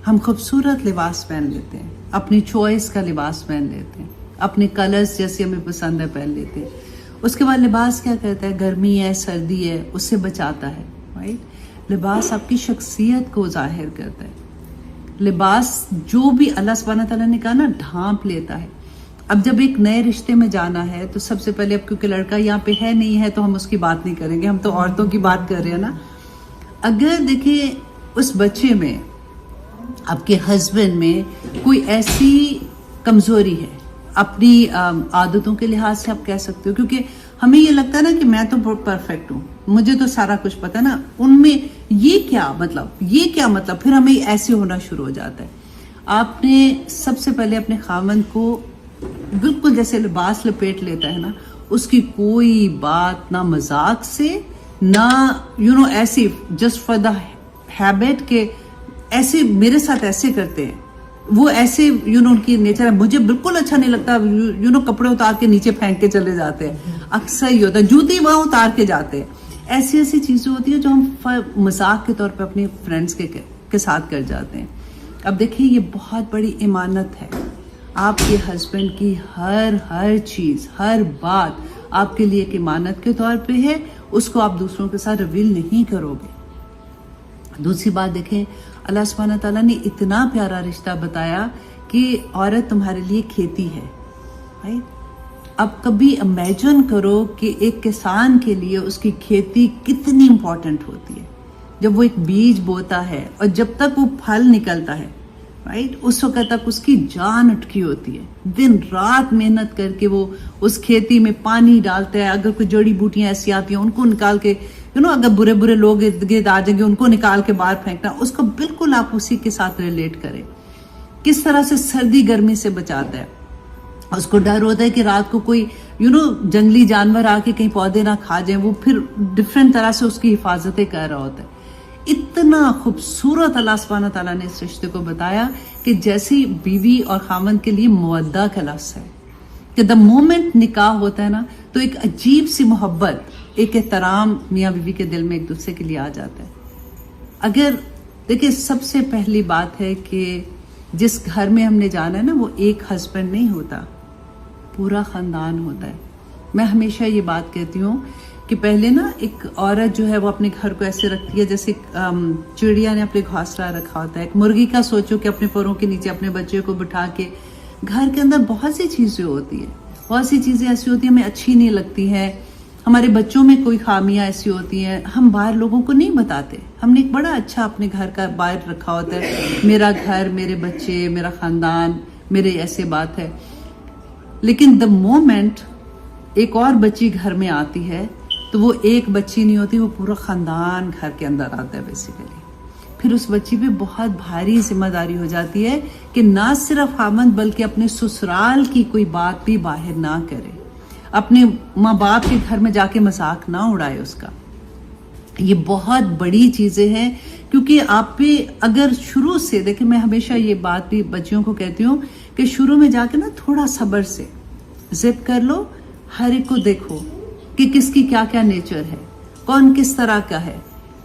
ہم خوبصورت لباس پہن لیتے ہیں، اپنی چوائس کا لباس پہن لیتے ہیں، اپنے کلرز جیسے ہمیں پسند ہے پہن لیتے ہیں۔ اس کے بعد لباس کیا کرتا ہے؟ گرمی ہے، سردی ہے، اس سے بچاتا ہے، رائٹ؟ لباس آپ کی شخصیت کو ظاہر کرتا ہے۔ لباس جو بھی اللہ سبحانہ تعالیٰ نے کہا نا ڈھانپ لیتا ہے۔ اب جب ایک نئے رشتے میں جانا ہے تو سب سے پہلے اب کیونکہ لڑکا یہاں پہ ہے نہیں ہے تو ہم اس کی بات نہیں کریں گے، ہم تو عورتوں کی بات کر رہے ہیں نا۔ اگر دیکھیں اس بچے میں، آپ کے ہسبینڈ میں کوئی ایسی کمزوری ہے اپنی عادتوں کے لحاظ سے، آپ کہہ سکتے ہو، کیونکہ ہمیں یہ لگتا ہے نا کہ میں تو بہت پرفیکٹ ہوں، مجھے تو سارا کچھ پتا ہے نا، ان میں یہ کیا مطلب، پھر ہمیں ایسے ہونا شروع ہو جاتا ہے۔ آپ نے سب سے پہلے اپنے خاوند کو بالکل جیسے لباس لپیٹ لیتا ہے نا، اس کی کوئی بات نہ مذاق سے، نہ ایسی جسٹ فار دا ہیبٹ کہ ایسے میرے ساتھ ایسے کرتے ہیں، وہ ایسے ان کی نیچر ہے، مجھے بالکل اچھا نہیں لگتا، کپڑے اتار کے نیچے پھینک کے چلے جاتے ہیں، اکثر ہی ہوتا ہے، جوتی وہاں اتار کے جاتے ہیں۔ ایسی چیزیں ہوتی ہیں جو ہم مذاق کے طور پہ اپنے فرینڈس کے ساتھ کر جاتے ہیں۔ اب دیکھیں یہ بہت بڑی امانت ہے، آپ کے ہسبینڈ کی ہر چیز، ہر بات آپ کے لیے ایک امانت کے طور پہ ہے، اس کو آپ دوسروں کے ساتھ ریویل نہیں کرو گے۔ دوسری بات دیکھیں، اللہ سبحانہ تعالیٰ نے اتنا پیارا رشتہ بتایا کہ عورت تمہارے لیے کھیتی ہے، رائٹ؟ اب کبھی امیجن کرو کہ ایک کسان کے لیے اس کی کھیتی کتنی امپورٹنٹ ہوتی ہے۔ جب وہ ایک بیج بوتا ہے اور جب تک وہ پھل نکلتا ہے، رائٹ، اس وقت تک اس کی جان اٹکی ہوتی ہے، دن رات محنت کر کے وہ اس کھیتی میں پانی ڈالتا ہے، اگر کوئی جڑی بوٹیاں ایسی آتی ہیں ان کو نکال کے اگر برے لوگ ارد گرد آ جائیں گے ان کو نکال کے باہر پھینکنا، اس کو بالکل آپ اسی کے ساتھ ریلیٹ کریں۔ کس طرح سے سردی گرمی سے بچاتا ہے، اس کو ڈر ہوتا ہے کہ رات کو کوئی جنگلی جانور آ کے کہیں پودے نہ کھا جائیں، وہ پھر ڈفرینٹ طرح سے اس کی حفاظتیں کر رہا ہوتا ہے۔ اتنا خوبصورت اللہ سبحانہ تعالیٰ نے اس رشتے کو بتایا کہ جیسی بیوی اور خاوند کے لیے مودہ کا لفظ ہے کہ دا مومنٹ نکاح ہوتا ہے نا تو ایک عجیب سی محبت، ایک احترام میاں بیوی کے دل میں ایک دوسرے کے لیے آ جاتا ہے۔ اگر دیکھیں سب سے پہلی بات ہے کہ جس گھر میں ہم نے جانا ہے نا وہ ایک ہسبینڈ نہیں ہوتا، پورا خاندان ہوتا ہے۔ میں ہمیشہ یہ بات کہتی ہوں کہ پہلے نا ایک عورت جو ہے وہ اپنے گھر کو ایسے رکھتی ہے جیسے چڑیا نے اپنے گھونسلہ رکھا ہوتا ہے۔ ایک مرغی کا سوچو کہ اپنے پروں کے نیچے اپنے بچے کو بٹھا کے، گھر کے اندر بہت سی چیزیں ہوتی ہیں، بہت سی چیزیں ایسی ہوتی ہیں ہمیں اچھی نہیں لگتی ہیں، ہمارے بچوں میں کوئی خامیاں ایسی ہوتی ہیں، ہم باہر لوگوں کو نہیں بتاتے۔ ہم نے ایک بڑا اچھا اپنے گھر کا باہر رکھا ہوتا ہے، میرا گھر، میرے بچے، میرا خاندان، میرے ایسے بات ہے۔ لیکن دا مومنٹ ایک اور بچی گھر میں آتی ہے تو وہ ایک بچی نہیں ہوتی، وہ پورا خاندان گھر کے اندر آتا ہے بیسیکلی۔ پھر اس بچی پہ بہت بھاری ذمہ داری ہو جاتی ہے کہ نہ صرف خاوند بلکہ اپنے سسرال کی کوئی بات بھی باہر نہ کرے، اپنے ماں باپ کے گھر میں جا کے مذاق نہ اڑائے اس کا۔ یہ بہت بڑی چیزیں ہیں کیونکہ آپ پہ اگر شروع سے دیکھیں، میں ہمیشہ یہ بات بھی بچیوں کو کہتی ہوں کہ شروع میں جا کے نا تھوڑا صبر سے ضد کر لو، ہر ایک کو دیکھو کہ کس کی کیا کیا نیچر ہے، کون کس طرح کا ہے۔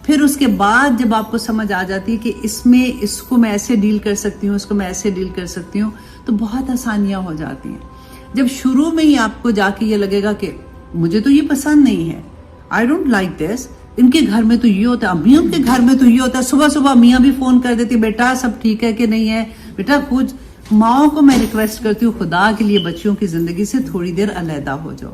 پھر اس کے بعد جب آپ کو سمجھ آ جاتی ہے کہ اس کو میں ایسے ڈیل کر سکتی ہوں، اس کو میں ایسے ڈیل کر سکتی ہوں، تو بہت آسانیاں ہو جاتی ہیں۔ جب شروع میں ہی آپ کو جا کے یہ لگے گا کہ مجھے تو یہ پسند نہیں ہے، آئی ڈونٹ لائک دس، ان کے گھر میں تو یہ ہوتا ہے، امیوں کے گھر میں تو یہ ہوتا ہے، صبح صبح میاں بھی فون کر دیتی بیٹا سب ٹھیک ہے کہ نہیں ہے، بیٹا کچھ ماؤں کو میں ریکویسٹ کرتی ہوں خدا کے لیے بچیوں کی زندگی سے تھوڑی دیر علیحدہ ہو جاؤ،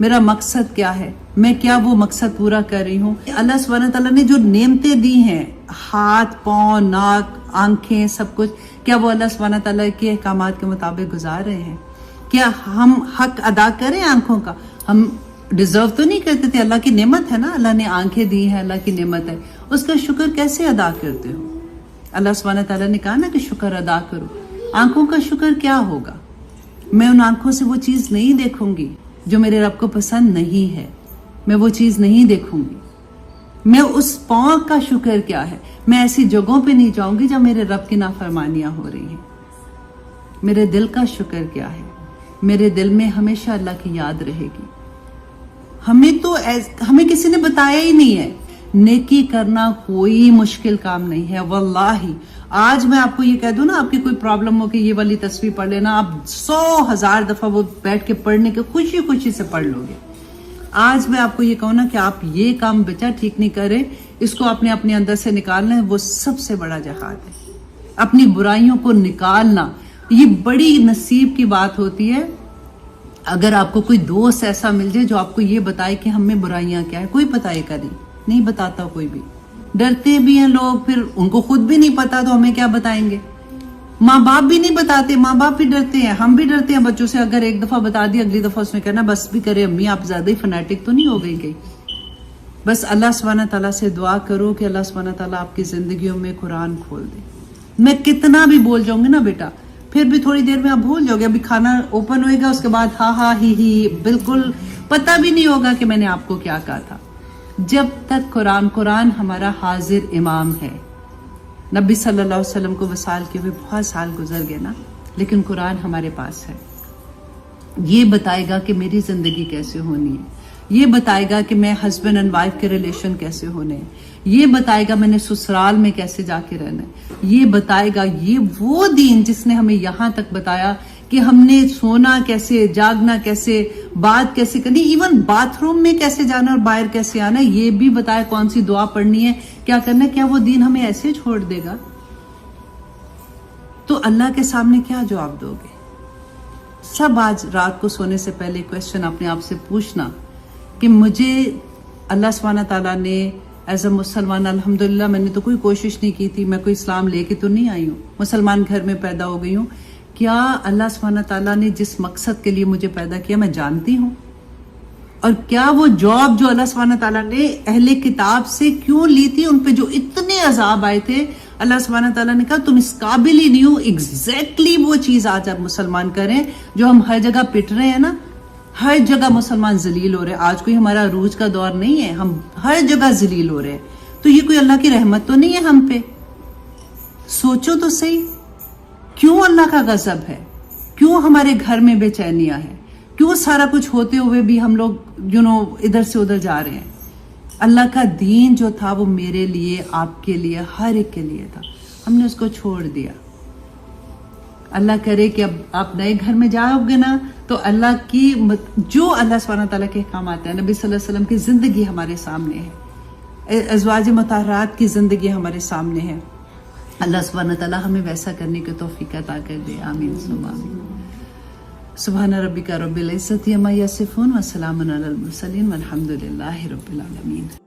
میرا مقصد کیا ہے, میں کیا وہ مقصد پورا کر رہی ہوں. اللہ سبحانہ تعالیٰ نے جو نعمتیں دی ہیں, ہاتھ, پاؤں, ناک, آنکھیں, سب کچھ, کیا وہ اللہ سبحانہ تعالیٰ کے احکامات کے مطابق گزار رہے ہیں؟ کیا ہم حق ادا کریں آنکھوں کا؟ ہم ڈیزرو تو نہیں کرتے تھے, اللہ کی نعمت ہے نا, اللہ نے آنکھیں دی ہیں, اللہ کی نعمت ہے, اس کا شکر کیسے ادا کرتے ہو؟ اللہ سبحانہ تعالیٰ نے کہا نا کہ شکر ادا کرو. آنکھوں کا شکر کیا ہوگا؟ میں ان آنکھوں سے وہ چیز نہیں دیکھوں گی جو میرے رب کو پسند نہیں ہے, میں وہ چیز نہیں دیکھوں گی. میں اس پاؤں کا شکر کیا ہے؟ میں ایسی جگہوں پہ نہیں جاؤں گی جب میرے رب کی نافرمانیاں ہو رہی ہیں. میرے دل کا شکر کیا ہے؟ میرے دل میں ہمیشہ اللہ کی یاد رہے گی. ہمیں کسی نے بتایا ہی نہیں ہے, نیکی کرنا کوئی مشکل کام نہیں ہے واللہ. آج میں آپ کو یہ کہہ دوں نا, آپ کی کوئی پرابلم ہو کہ یہ والی تصویر پڑھ لینا, آپ 100,000 دفعہ وہ بیٹھ کے پڑھنے کے خوشی خوشی سے پڑھ لو گے. آج میں آپ کو یہ کہوں نا کہ آپ یہ کام بچہ ٹھیک نہیں کرے, اس کو اپنے اندر سے نکالنا ہے, وہ سب سے بڑا جہاد ہے. اپنی برائیوں کو نکالنا یہ بڑی نصیب کی بات ہوتی ہے. اگر آپ کو کوئی دوست ایسا مل جائے جو آپ کو یہ بتائے کہ ہم میں برائیاں کیا ہے. کوئی بتائے گا نہیں بتاتا کوئی بھی. ڈرتے بھی ہیں لوگ, پھر ان کو خود بھی نہیں پتا تو ہمیں کیا بتائیں گے. ماں باپ بھی نہیں بتاتے, ماں باپ بھی ڈرتے ہیں, ہم بھی ڈرتے ہیں بچوں سے. اگر ایک دفعہ بتا دی, اگلی دفعہ اس میں کہنا بس بھی کرے امی, آپ زیادہ ہی فنیٹک تو نہیں ہو گئی. بس اللہ سبحانہ تعالیٰ سے دعا کرو کہ اللہ سبحانہ تعالیٰ آپ کی زندگیوں میں قرآن کھول دے. میں کتنا بھی بول جاؤں گی نا بیٹا, پھر بھی تھوڑی دیر میں آپ بھول جاؤ گے. ابھی کھانا اوپن ہوئے گا, اس کے بعد ہاں ہی بالکل پتہ بھی نہیں ہوگا کہ میں نے آپ کو کیا کہا تھا. جب تک قرآن ہمارا حاضر امام ہے. نبی صلی اللہ علیہ وسلم کو وصال کے ہوئے بہت سال گزر گئے نا, لیکن قرآن ہمارے پاس ہے. یہ بتائے گا کہ میری زندگی کیسے ہونی ہے, یہ بتائے گا کہ میں ہسبینڈ اینڈ وائف کے ریلیشن کیسے ہونے ہیں, یہ بتائے گا میں نے سسرال میں کیسے جا کے رہنا ہے, یہ بتائے گا. یہ وہ دین جس نے ہمیں یہاں تک بتایا کہ ہم نے سونا کیسے, جاگنا کیسے, بات کیسے کرنی, ایون باتھ روم میں کیسے جانا اور باہر کیسے آنا, یہ بھی بتایا. کون سی دعا پڑھنی ہے, کیا کرنا ہے. کیا وہ دین ہمیں ایسے چھوڑ دے گا؟ تو اللہ کے سامنے کیا جواب دو گے؟ سب آج رات کو سونے سے پہلے کویسچن اپنے آپ سے پوچھنا کہ مجھے اللہ سبحانہ تعالیٰ نے ایز اے مسلمان, الحمدللہ میں نے تو کوئی کوشش نہیں کی تھی, میں کوئی اسلام لے کے تو نہیں آئی ہوں, مسلمان گھر میں پیدا ہو گئی ہوں. کیا اللہ سبحانہ تعالیٰ نے جس مقصد کے لیے مجھے پیدا کیا میں جانتی ہوں؟ اور کیا وہ جاب جو اللہ سبحانہ تعالیٰ نے اہل کتاب سے کیوں لی تھی, ان پہ جو اتنے عذاب آئے تھے, اللہ سبحانہ تعالیٰ نے کہا تم اس قابل ہی نہیں ہو. ایگزیکٹلی وہ چیز آج آپ مسلمان کریں جو ہم ہر جگہ پٹ رہے ہیں نا, ہر جگہ مسلمان ذلیل ہو رہے ہیں. آج کوئی ہمارا عروج کا دور نہیں ہے, ہم ہر جگہ ذلیل ہو رہے ہیں. تو یہ کوئی اللہ کی رحمت تو نہیں ہے ہم پہ؟ سوچو تو صحیح, کیوں اللہ کا غضب ہے, کیوں ہمارے گھر میں بے چینیاں ہیں, کیوں سارا کچھ ہوتے ہوئے بھی ہم لوگ ادھر سے ادھر جا رہے ہیں. اللہ کا دین جو تھا وہ میرے لیے, آپ کے لیے, ہر ایک کے لیے تھا, ہم نے اس کو چھوڑ دیا. اللہ کرے کہ اب آپ نئے گھر میں جاؤ گے نا تو اللہ کی جو اللہ سبحانہ تعالیٰ کے احکامات ہیں, نبی صلی اللہ علیہ وسلم کی زندگی ہمارے سامنے ہے, ازواج مطہرات کی زندگی ہمارے سامنے ہے. اللہ سبحانہ تعالیٰ ہمیں ویسا کرنے کی توفیق عطا کر دے. آمین ثم آمین. سبحان ربک رب العزت عما یصفون وسلام علی المرسلین والحمد للہ رب العالمین.